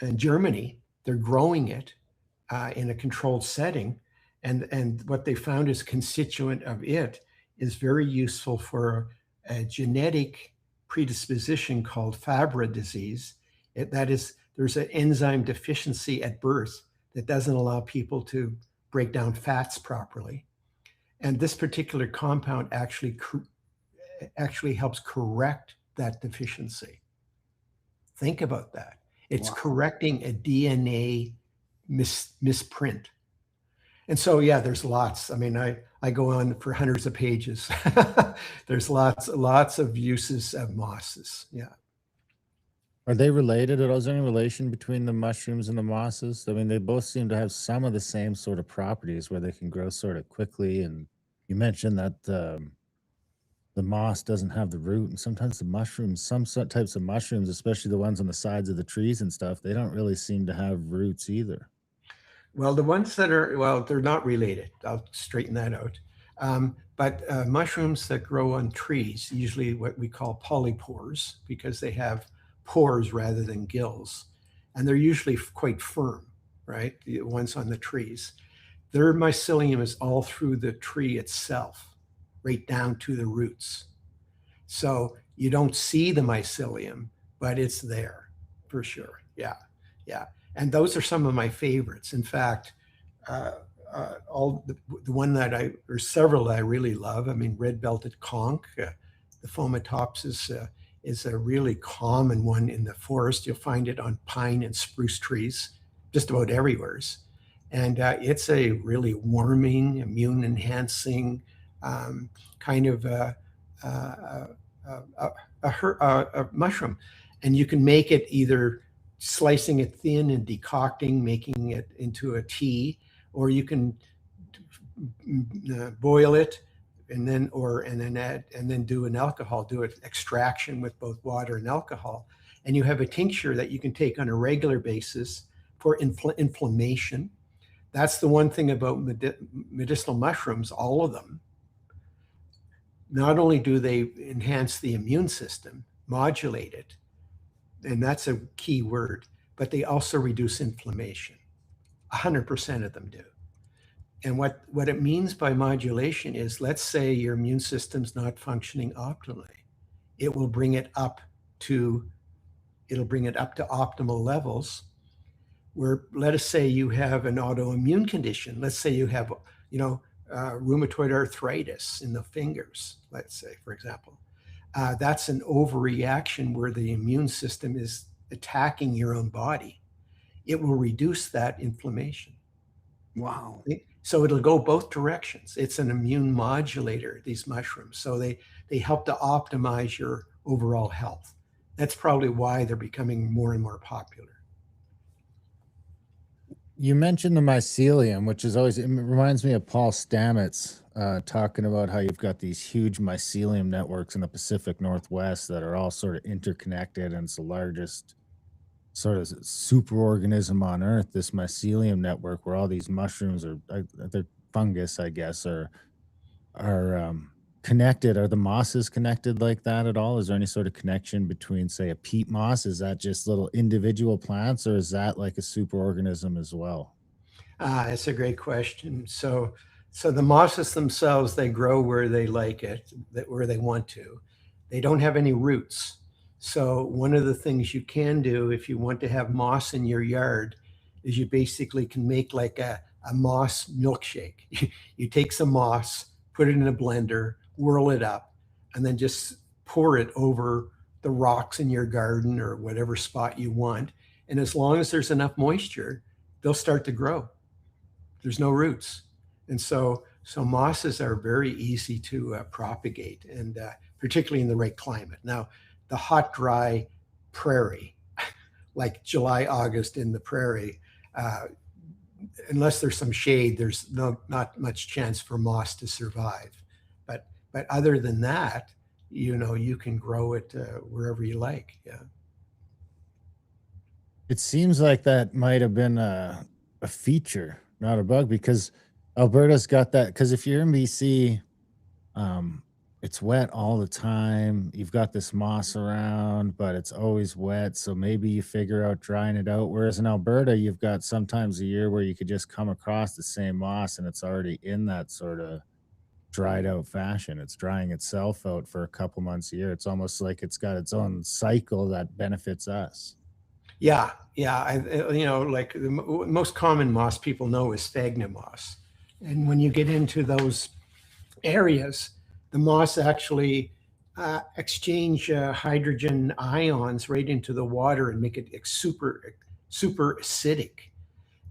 in Germany. They're growing it in a controlled setting, and what they found is constituent of it is very useful for a genetic predisposition called Fabry disease. That is, there's an enzyme deficiency at birth that doesn't allow people to break down fats properly. And this particular compound actually helps correct that deficiency. Think about that. It's correcting a DNA misprint. And so, yeah, there's lots. I mean, I go on for hundreds of pages. There's lots of uses of mosses. Yeah. Are they related? Is there any relation between the mushrooms and the mosses? I mean, they both seem to have some of the same sort of properties where they can grow sort of quickly. And you mentioned that the moss doesn't have the root, and sometimes the mushrooms, some types of mushrooms, especially the ones on the sides of the trees and stuff, they don't really seem to have roots either. Well, the ones that are, they're not related. I'll straighten that out. But mushrooms that grow on trees, usually what we call polypores, because they have pores rather than gills, and they're usually quite firm, right? The ones on the trees. Their mycelium is all through the tree itself, right down to the roots. So you don't see the mycelium, but it's there for sure. Yeah, yeah. And those are some of my favorites. In fact, all the one that or several that I really love. I mean, red-belted conch, the Fomitopsis is a really common one in the forest. You'll find it on pine and spruce trees, just about everywhere. And it's a really warming, immune-enhancing kind of a mushroom. And you can make it either slicing it thin and decocting, making it into a tea, or you can boil it and then do an alcohol, do an extraction with both water and alcohol. And you have a tincture that you can take on a regular basis for inflammation. That's the one thing about medicinal mushrooms, all of them. Not only do they enhance the immune system, modulate it, and that's a key word, but they also reduce inflammation. 100% of them do. And what it means by modulation is, let's say your immune system's not functioning optimally. It will bring it up to optimal levels, where, let us say you have an autoimmune condition. Let's say you have, rheumatoid arthritis in the fingers, let's say, for example. That's an overreaction where the immune system is attacking your own body. It will reduce that inflammation. Wow. So it'll go both directions. It's an immune modulator, these mushrooms. So they help to optimize your overall health. That's probably why they're becoming more and more popular. You mentioned the mycelium, which is always, it reminds me of Paul Stamets talking about how you've got these huge mycelium networks in the Pacific Northwest that are all sort of interconnected, and it's the largest sort of superorganism on Earth, this mycelium network, where all these mushrooms are, they're fungus, I guess, are connected. Are the mosses connected like that at all? Is there any sort of connection between, say, a peat moss? Is that just little individual plants, or is that like a superorganism as well? That's a great question. So the mosses themselves, they grow where they like it, where they want to. They don't have any roots. So one of the things you can do if you want to have moss in your yard is you basically can make like a moss milkshake. You take some moss, put it in a blender, whirl it up, and then just pour it over the rocks in your garden or whatever spot you want. And as long as there's enough moisture, they'll start to grow. There's no roots. And so mosses are very easy to propagate, and particularly in the right climate. Now, the hot, dry prairie, like July, August in the prairie, unless there's some shade, there's not much chance for moss to survive. But other than that, you can grow it wherever you like. Yeah. It seems like that might have been a feature, not a bug, because Alberta's got that. Because if you're in BC, it's wet all the time. You've got this moss around, but it's always wet. So maybe you figure out drying it out. Whereas in Alberta, you've got sometimes a year where you could just come across the same moss and it's already in that sort of dried out fashion. It's drying itself out for a couple months a year. It's almost like it's got its own cycle that benefits us. Yeah. Like the most common moss people know is sphagnum moss. And when you get into those areas, the moss actually exchange hydrogen ions right into the water and make it super acidic.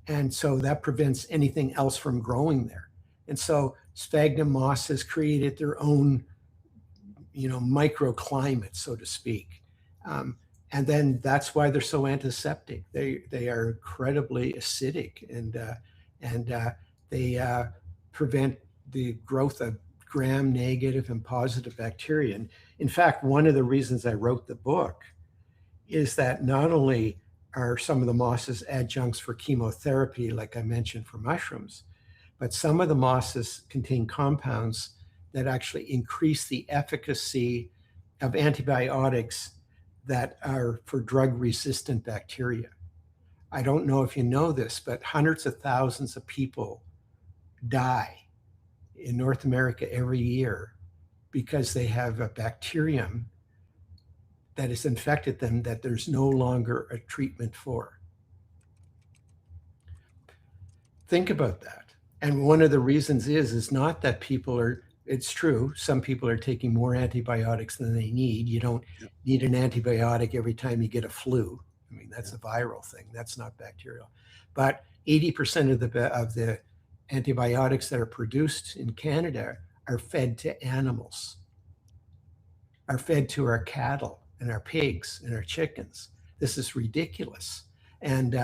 And so that prevents anything else from growing there. And so sphagnum moss has created their own, microclimate, so to speak. And then that's why they're so antiseptic. They are incredibly acidic, and they prevent the growth of gram-negative and positive bacteria. And in fact, one of the reasons I wrote the book is that not only are some of the mosses adjuncts for chemotherapy, like I mentioned for mushrooms, but some of the mosses contain compounds that actually increase the efficacy of antibiotics that are for drug-resistant bacteria. I don't know if you know this, but hundreds of thousands of people die in North America every year because they have a bacterium that has infected them that there's no longer a treatment for. Think about that. And one of the reasons is not that people are, it's true, some people are taking more antibiotics than they need. You don't need an antibiotic every time you get a flu. I mean, that's a viral thing. That's not bacterial. But 80% of the antibiotics that are produced in Canada are fed to animals, are fed to our cattle and our pigs and our chickens. This is ridiculous. And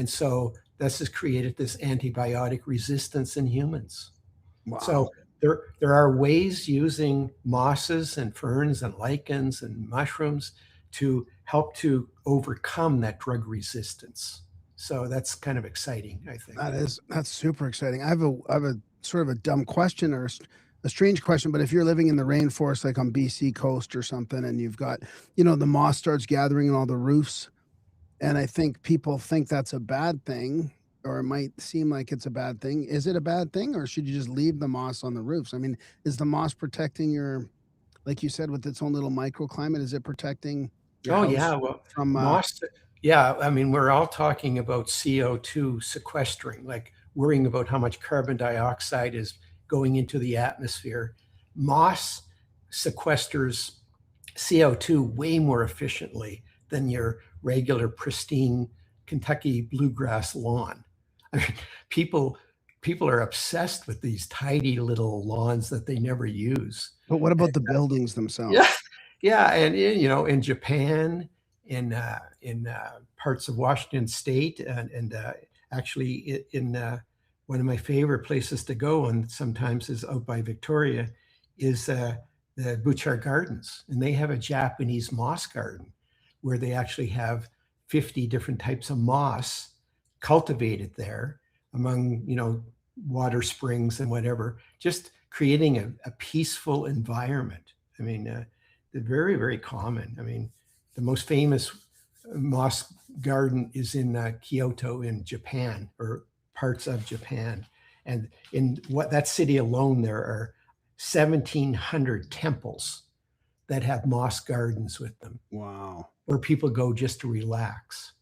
so this has created this antibiotic resistance in humans. Wow. So there are ways using mosses and ferns and lichens and mushrooms to help to overcome that drug resistance. So that's kind of exciting, I think. That's super exciting. I have a sort of a dumb question or a strange question, but if you're living in the rainforest, like on BC coast or something, and you've got, the moss starts gathering on all the roofs, and I think people think that's a bad thing, or it might seem like it's a bad thing. Is it a bad thing, or should you just leave the moss on the roofs? I mean, is the moss protecting your, like you said, with its own little microclimate? Is it protecting your house yeah, well, from moss? Yeah, I mean, we're all talking about CO2 sequestering, like worrying about how much carbon dioxide is going into the atmosphere. Moss sequesters CO2 way more efficiently than your regular pristine Kentucky bluegrass lawn. I mean, people are obsessed with these tidy little lawns that they never use. But what about the buildings themselves? Yeah, and in Japan, in parts of Washington State, and actually in one of my favorite places to go, and sometimes is out by Victoria, is the Butchart Gardens, and they have a Japanese moss garden where they actually have 50 different types of moss cultivated there among water springs and whatever, just creating a peaceful environment. I mean, they're very, very common. I mean, the most famous moss garden is in Kyoto in Japan, or parts of Japan. And in that city alone, there are 1,700 temples that have moss gardens with them. Wow. Where people go just to relax.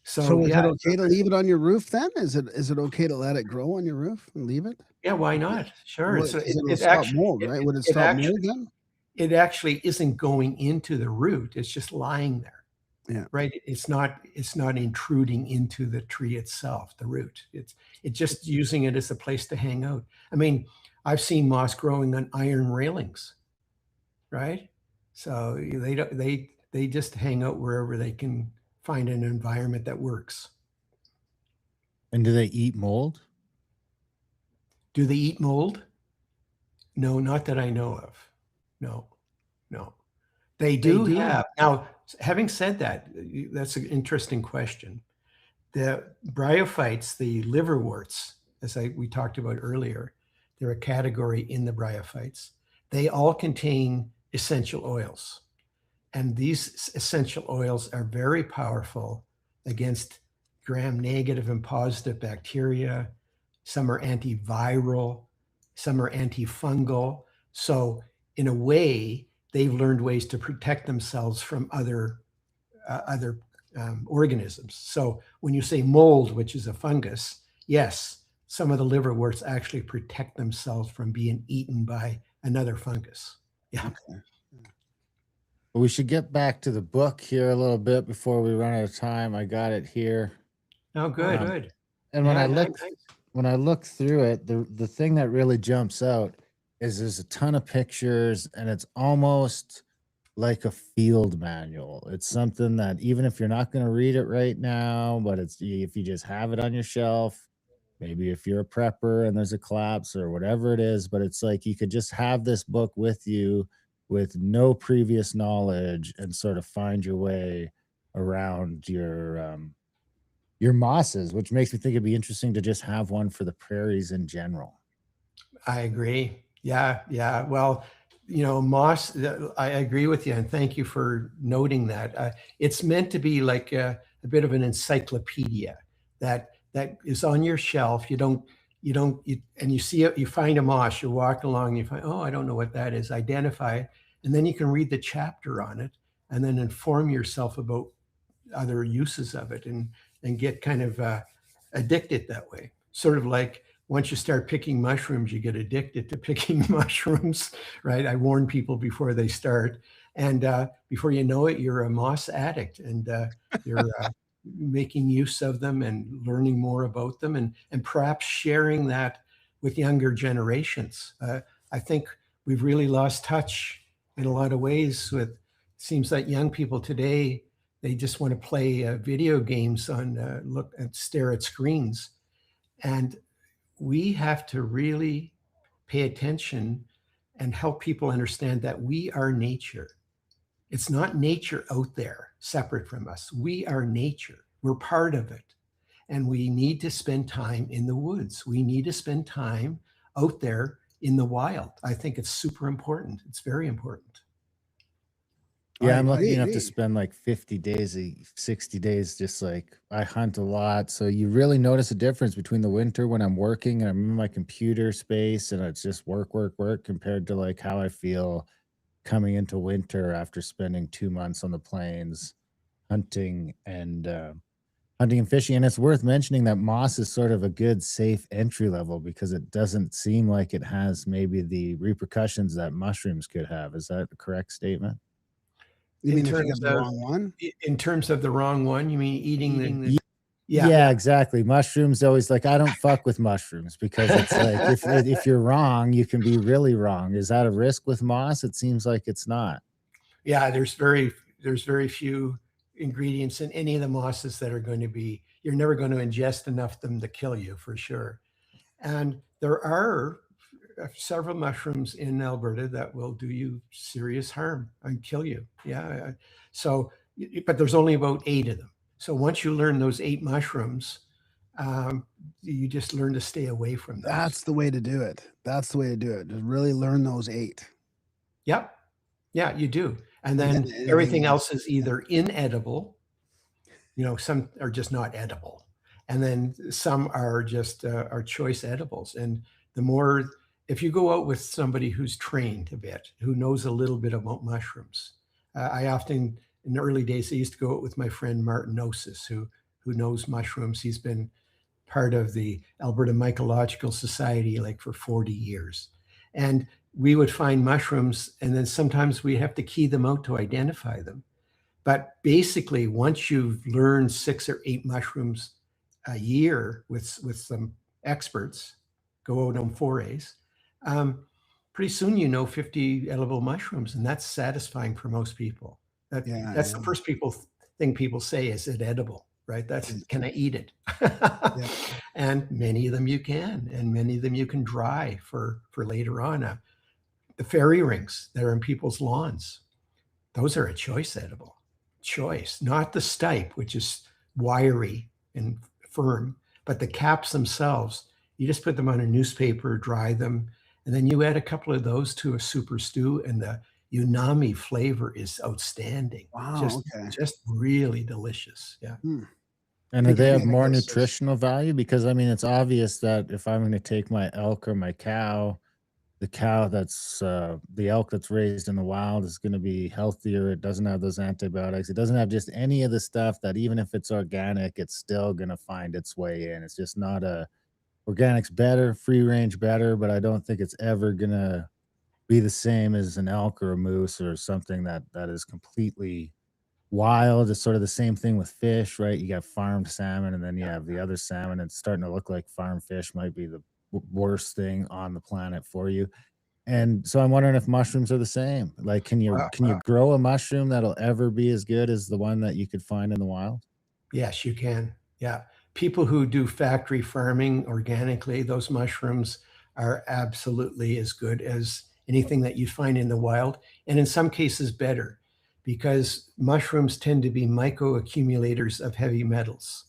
So is it okay to leave it on your roof then? Is it okay to let it grow on your roof and leave it? Yeah, why not? Sure. Well, it'll stop mold, right? Would it stop mold then? It actually isn't going into the root. It's just lying there. Yeah. Right. It's not intruding into the tree itself, the root. It's just using it as a place to hang out. I mean, I've seen moss growing on iron railings, right? So they just hang out wherever they can find an environment that works. And do they eat mold? Do they eat mold? No, not that I know of. No. They do have. Now, having said that, that's an interesting question. The bryophytes, the liverworts, as we talked about earlier, they're a category in the bryophytes. They all contain essential oils. And these essential oils are very powerful against gram-negative and positive bacteria. Some are antiviral, some are antifungal. So in a way, they've learned ways to protect themselves from other organisms. So when you say mold, which is a fungus, yes, some of the liverworts actually protect themselves from being eaten by another fungus. Yeah. Okay. Well, we should get back to the book here a little bit before we run out of time. I got it here. Oh, good. And when I look through it, the thing that really jumps out is there's a ton of pictures, and it's almost like a field manual. It's something that even if you're not going to read it right now, but if you just have it on your shelf, maybe if you're a prepper and there's a collapse or whatever it is, but it's like you could just have this book with you with no previous knowledge and sort of find your way around your mosses, which makes me think it'd be interesting to just have one for the prairies in general. I agree. Yeah, yeah. Well, moss, I agree with you, and thank you for noting that. It's meant to be like a bit of an encyclopedia that is on your shelf. And you see it, you find a moss, you walk along, you find, oh, I don't know what that is, identify it, and then you can read the chapter on it and then inform yourself about other uses of it and get kind of addicted that way. Sort of like once you start picking mushrooms, you get addicted to picking mushrooms, right? I warn people before they start. And before you know it, you're a moss addict, and you're making use of them and learning more about them, and perhaps sharing that with younger generations. I think we've really lost touch in a lot of ways with, seems like young people today, they just want to play video games on look and stare at screens. And we have to really pay attention and help people understand that we are nature. It's not nature out there separate from us. We are nature. We're part of it. And we need to spend time in the woods. We need to spend time out there in the wild. I think it's super important. It's very important. Yeah, I I'm lucky enough agree. to spend like 50 days, 60 days, just like I hunt a lot. So you really notice a difference between the winter when I'm working and I'm in my computer space and it's just work, work, work compared to like how I feel coming into winter after spending 2 months on the plains hunting and hunting and fishing. And it's worth mentioning that moss is sort of a good, safe entry level because it doesn't seem like it has maybe the repercussions that mushrooms could have. Is that a correct statement? You In mean if you terms get the of wrong one? in terms of the wrong one, you mean eating the Yeah, yeah. exactly. Mushrooms always like I don't fuck with mushrooms because it's like if you're wrong, you can be really wrong. Is that a risk with moss? It seems like it's not. Yeah, there's very few ingredients in any of the mosses that are going to be, you're never going to ingest enough of them to kill you for sure. And there are several mushrooms in Alberta that will do you serious harm and kill you. Yeah. So, but there's only about 8 of them. So once you learn those 8 mushrooms, you just learn to stay away from those. That's the way to do it. That's the way to do it. Just really learn those 8. Yep. Yeah, you do. And And then then anything everything else. else is either inedible, some are just not edible. And then some are just are choice edibles. And the more, if you go out with somebody who's trained a bit, who knows a little bit about mushrooms, I often, in the early days, I used to go out with my friend Martin Osis, who knows mushrooms. He's been part of the Alberta Mycological Society like for 40 years. And we would find mushrooms, and then sometimes we have to key them out to identify them. But basically, once you've learned 6 or 8 mushrooms a year with some experts, go out on forays, pretty soon you know 50 edible mushrooms, and that's satisfying for most people. Yeah, That's yeah. the first thing people say, is it edible, right? That's, can I eat it? Yeah. And many of them you can, and many of them you can dry for later on. The fairy rings that are in people's lawns, those are a choice edible. Choice, not the stipe, which is wiry and firm, but the caps themselves. You just put them on a newspaper, dry them, and then you add a couple of those to a super stew, and the umami flavor is outstanding. Wow, okay. Just really delicious. Yeah. Hmm. And I do they think have I more gotta search. nutritional value? Because I mean, it's obvious that if I'm going to take my elk or my cow, the cow that's the elk that's raised in the wild is going to be healthier. It doesn't have those antibiotics. It doesn't have just any of the stuff that even if it's organic, it's still going to find its way in. It's just not a organic's better, free range better, but I don't think it's ever going to be the same as an elk or a moose or something that is completely wild. It's sort of the same thing with fish, right? You got farmed salmon and then you have the other salmon. It's starting to look like farm fish might be the worst thing on the planet for you. And so I'm wondering if mushrooms are the same. Like, can you grow a mushroom that'll ever be as good as the one that you could find in the wild? Yes, you can. Yeah. People who do factory farming organically, those mushrooms are absolutely as good as anything that you find in the wild, and in some cases better, because mushrooms tend to be microaccumulators of heavy metals.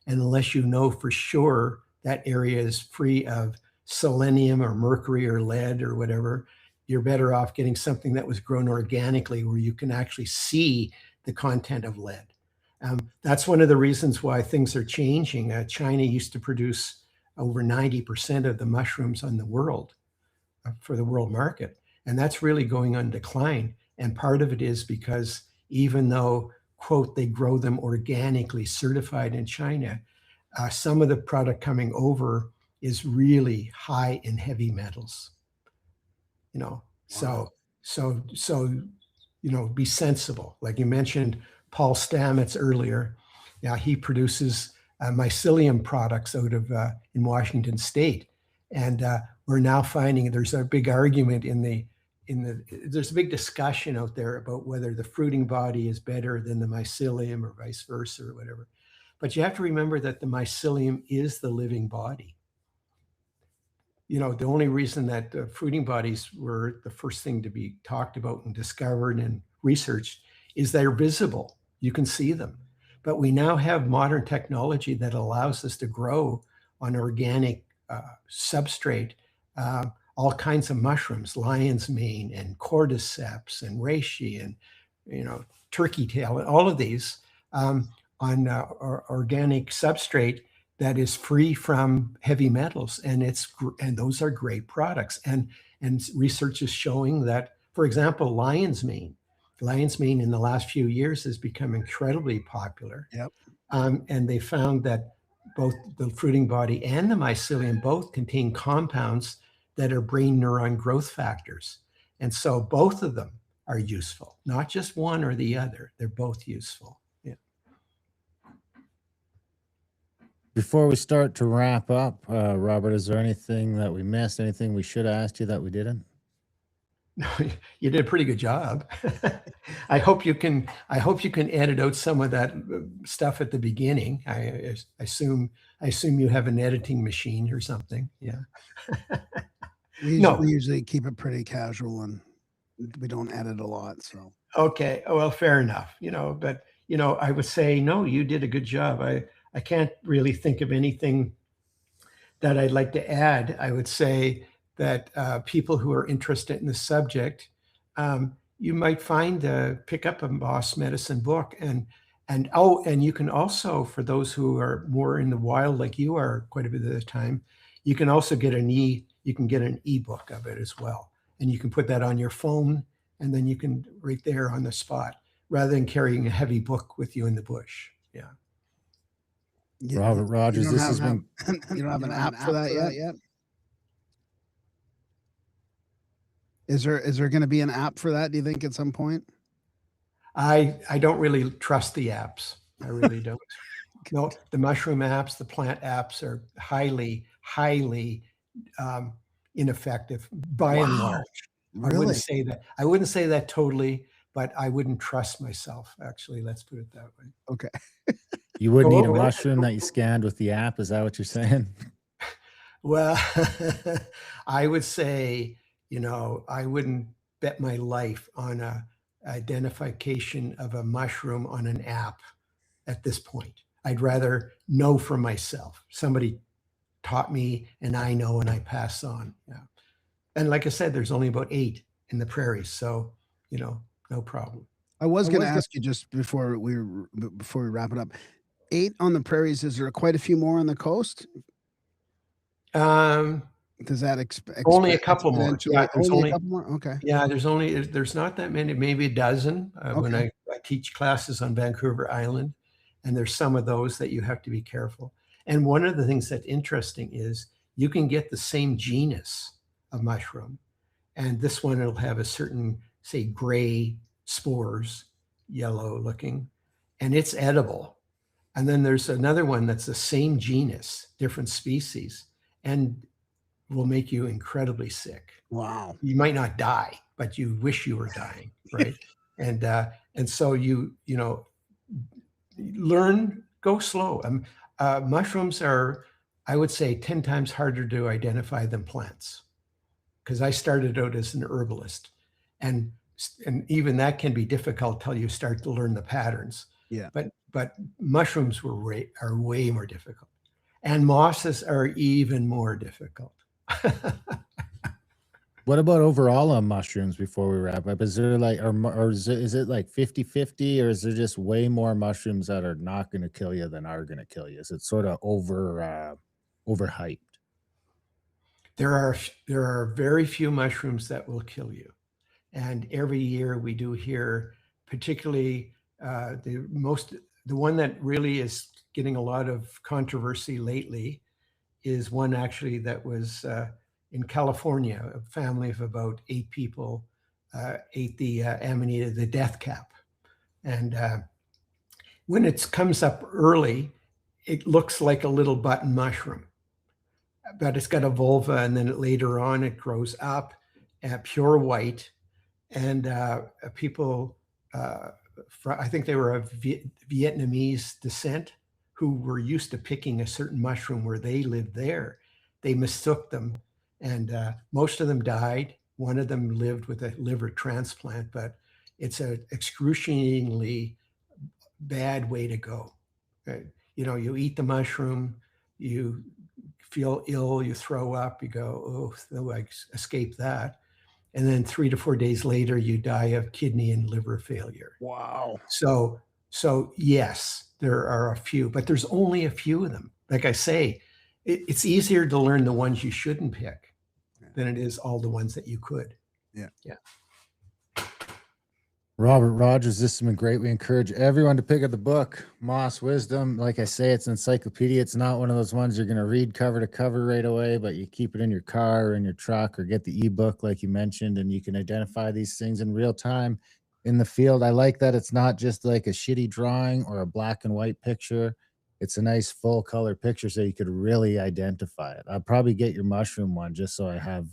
And unless you know for sure that area is free of selenium or mercury or lead or whatever. You're better off getting something that was grown organically where you can actually see the content of lead. That's one of the reasons why things are changing. China used to produce over 90% of the mushrooms on the world for the world market. And that's really going on decline. And part of it is because even though, quote, they grow them organically certified in China, some of the product coming over is really high in heavy metals. You know, Wow. so, you know, be sensible. Like you mentioned, Paul Stamets earlier. Yeah, he produces mycelium products out of in Washington State, and we're now finding there's a big argument there's a big discussion out there about whether the fruiting body is better than the mycelium or vice versa or whatever. But you have to remember that the mycelium is the living body. You know, the only reason that fruiting bodies were the first thing to be talked about and discovered and researched is they're visible. You can see them. But we now have modern technology that allows us to grow on organic substrate all kinds of mushrooms, lion's mane and cordyceps and reishi and, you know, turkey tail, and all of these on organic substrate that is free from heavy metals, and those are great products. And research is showing that, for example, lion's mane in the last few years has become incredibly popular. Yep. And they found that both the fruiting body and the mycelium both contain compounds that are brain neuron growth factors. And so both of them are useful, not just one or the other. They're both useful. Yeah. Before we start to wrap up, Robert, is there anything that we missed? Anything we should have asked you that we didn't? No, you did a pretty good job. I hope you can edit out some of that stuff at the beginning. I assume you have an editing machine or something. Yeah. We No. usually keep it pretty casual and we don't edit a lot. So Okay. Well, fair enough. You know, but you know, I would say no, you did a good job. I can't really think of anything that I'd like to add. I would say that people who are interested in the subject, you might pick up a Moss Medicine book, and you can also, for those who are more in the wild like you are quite a bit of the time, you can also get an ebook of it as well, and you can put that on your phone, and then you can right there on the spot, rather than carrying a heavy book with you in the bush. Yeah. Robert Rogers, this has been. You don't have an app for that yet? Is there going to be an app for that, do you think, at some point? I don't really trust the apps. I really don't. No, the mushroom apps, the plant apps are highly ineffective by and large. Really? I wouldn't say that totally, but I wouldn't trust myself, actually. Let's put it that way. Okay. You wouldn't Go eat a away. mushroom that you scanned with the app. Is that what you're saying? Well, I would say, you know, I wouldn't bet my life on a identification of a mushroom on an app at this point. I'd rather know for myself. Somebody taught me and I know and I pass on. Yeah. And like I said, there's only about 8 in the prairies. So, you know, no problem. I was going to ask you just before we wrap it up. 8 on the prairies. Is there quite a few more on the coast? Does that only a couple more? Yeah, only a couple more. Okay. Yeah, there's not that many, maybe a dozen when I teach classes on Vancouver Island, and there's some of those that you have to be careful. And one of the things that's interesting is you can get the same genus of mushroom, and this one will have a certain, say, gray spores, yellow looking, and it's edible. And then there's another one that's the same genus, different species, and will make you incredibly sick. Wow. You might not die, but you wish you were dying, right? And so you know, go slow. Mushrooms are, I would say, 10 times harder to identify than plants, because I started out as an herbalist, and even that can be difficult till you start to learn the patterns. Yeah. But mushrooms are way more difficult, and mosses are even more difficult. What about overall on mushrooms before we wrap up? Is there like, or is it like 50-50, or is there just way more mushrooms that are not going to kill you than are going to kill you? Is it sort of overhyped? There are very few mushrooms that will kill you. And every year we do hear, particularly the one that really is getting a lot of controversy lately is one actually that was in California. A family of about 8 people ate the Amanita, the death cap. And when it comes up early, it looks like a little button mushroom, but it's got a vulva, and then later on it grows up pure white. And people, I think they were of Vietnamese descent, who were used to picking a certain mushroom where they lived there. They mistook them, and most of them died. One of them lived with a liver transplant, but it's an excruciatingly bad way to go. You know, you eat the mushroom, you feel ill, you throw up, you go, oh, I escape that. And then 3 to 4 days later, you die of kidney and liver failure. Wow. So yes, there are a few, but there's only a few of them. Like I say, it's easier to learn the ones you shouldn't pick than it is all the ones that you could. Yeah. Robert Rogers, this has been great. We encourage everyone to pick up the book, Moss Wisdom. Like I say, it's an encyclopedia. It's not one of those ones you're going to read cover to cover right away, but you keep it in your car or in your truck, or get the ebook like you mentioned, and you can identify these things in real time in the field. I like that it's not just like a shitty drawing or a black and white picture. It's a nice full color picture so you could really identify it. I'll probably get your mushroom one just so I have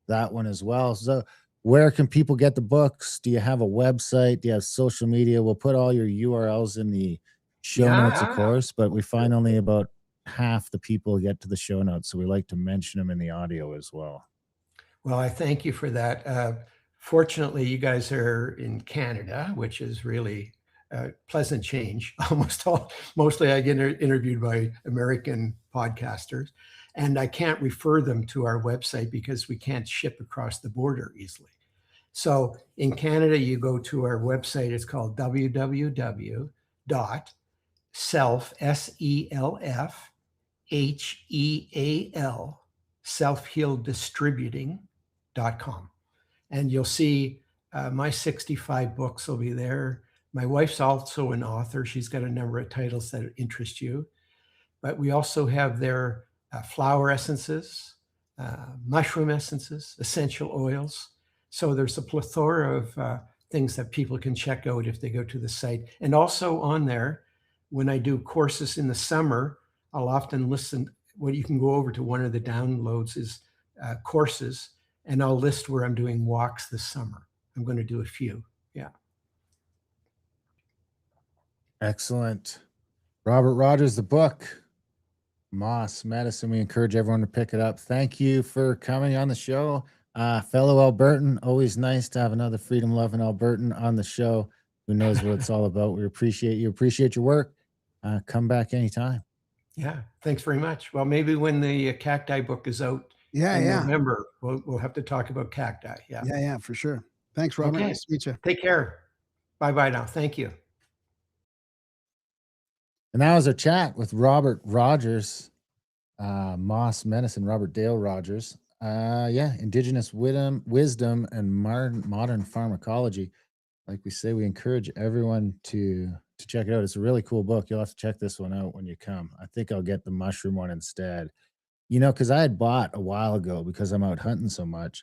that one as well. So where can people get the books? Do you have a website? Do you have social media? We'll put all your URLs in the show notes, of course, but we find only about half the people get to the show notes, so we like to mention them in the audio as well. Well, I thank you for that. Fortunately, you guys are in Canada, which is really a pleasant change. Mostly I get interviewed by American podcasters, and I can't refer them to our website because we can't ship across the border easily. So in Canada, you go to our website. It's called www.self, S-E-L-F, H-E-A-L, selfhealdistributing.com. And you'll see my 65 books will be there. My wife's also an author. She's got a number of titles that interest you. But we also have their flower essences, mushroom essences, essential oils. So there's a plethora of things that people can check out if they go to the site. And also on there, when I do courses in the summer, I'll often listen. What you can go over to one of the downloads is courses, and I'll list where I'm doing walks this summer. I'm going to do a few. Yeah. Excellent. Robert Rogers, the book, Moss Medicine. We encourage everyone to pick it up. Thank you for coming on the show. Fellow Albertan, always nice to have another freedom-loving Albertan on the show who knows what it's all about. We appreciate you. Appreciate your work. Come back anytime. Yeah. Thanks very much. Well, maybe when the cacti book is out in November, we'll have to talk about cacti. Yeah, for sure. Thanks, Robert. Okay. Nice to meet you. Take care. Bye-bye now. Thank you. And that was our chat with Robert Rogers, Moss Medicine, Robert Dale Rogers. Indigenous wisdom and modern pharmacology. Like we say, we encourage everyone to check it out. It's a really cool book. You'll have to check this one out when you come. I think I'll get the mushroom one instead. You know, because I had bought a while ago, because I'm out hunting so much,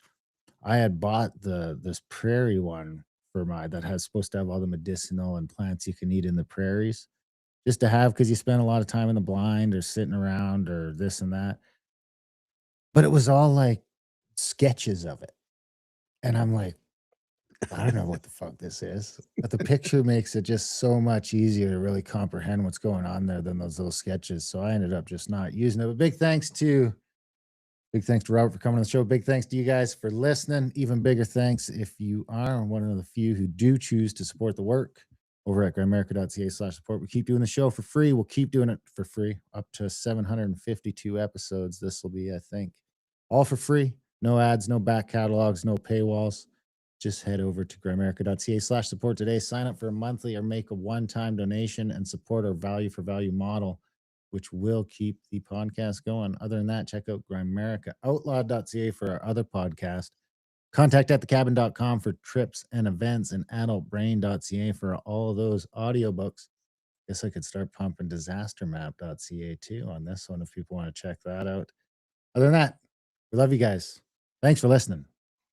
I had bought this prairie one for that has supposed to have all the medicinal and plants you can eat in the prairies, just to have, because you spend a lot of time in the blind or sitting around or this and that. But it was all like sketches of it. And I'm like, I don't know what the fuck this is. But the picture makes it just so much easier to really comprehend what's going on there than those little sketches. So I ended up just not using it. But big thanks to Robert for coming on the show. Big thanks to you guys for listening. Even bigger thanks if you are one of the few who do choose to support the work over at grimerica.ca/support. We keep doing the show for free. We'll keep doing it for free up to 752 episodes. This will be, I think, all for free. No ads, no back catalogs, no paywalls. Just head over to grimerica.ca/support today. Sign up for a monthly or make a one-time donation and support our value for value model, which will keep the podcast going. Other than that, check out Grimerica. Outlaw.ca for our other podcast. Contact@thecabin.com for trips and events, and adultbrain.ca for all of those audiobooks. Guess I could start pumping disastermap.ca too on this one if people want to check that out. Other than that, we love you guys. Thanks for listening.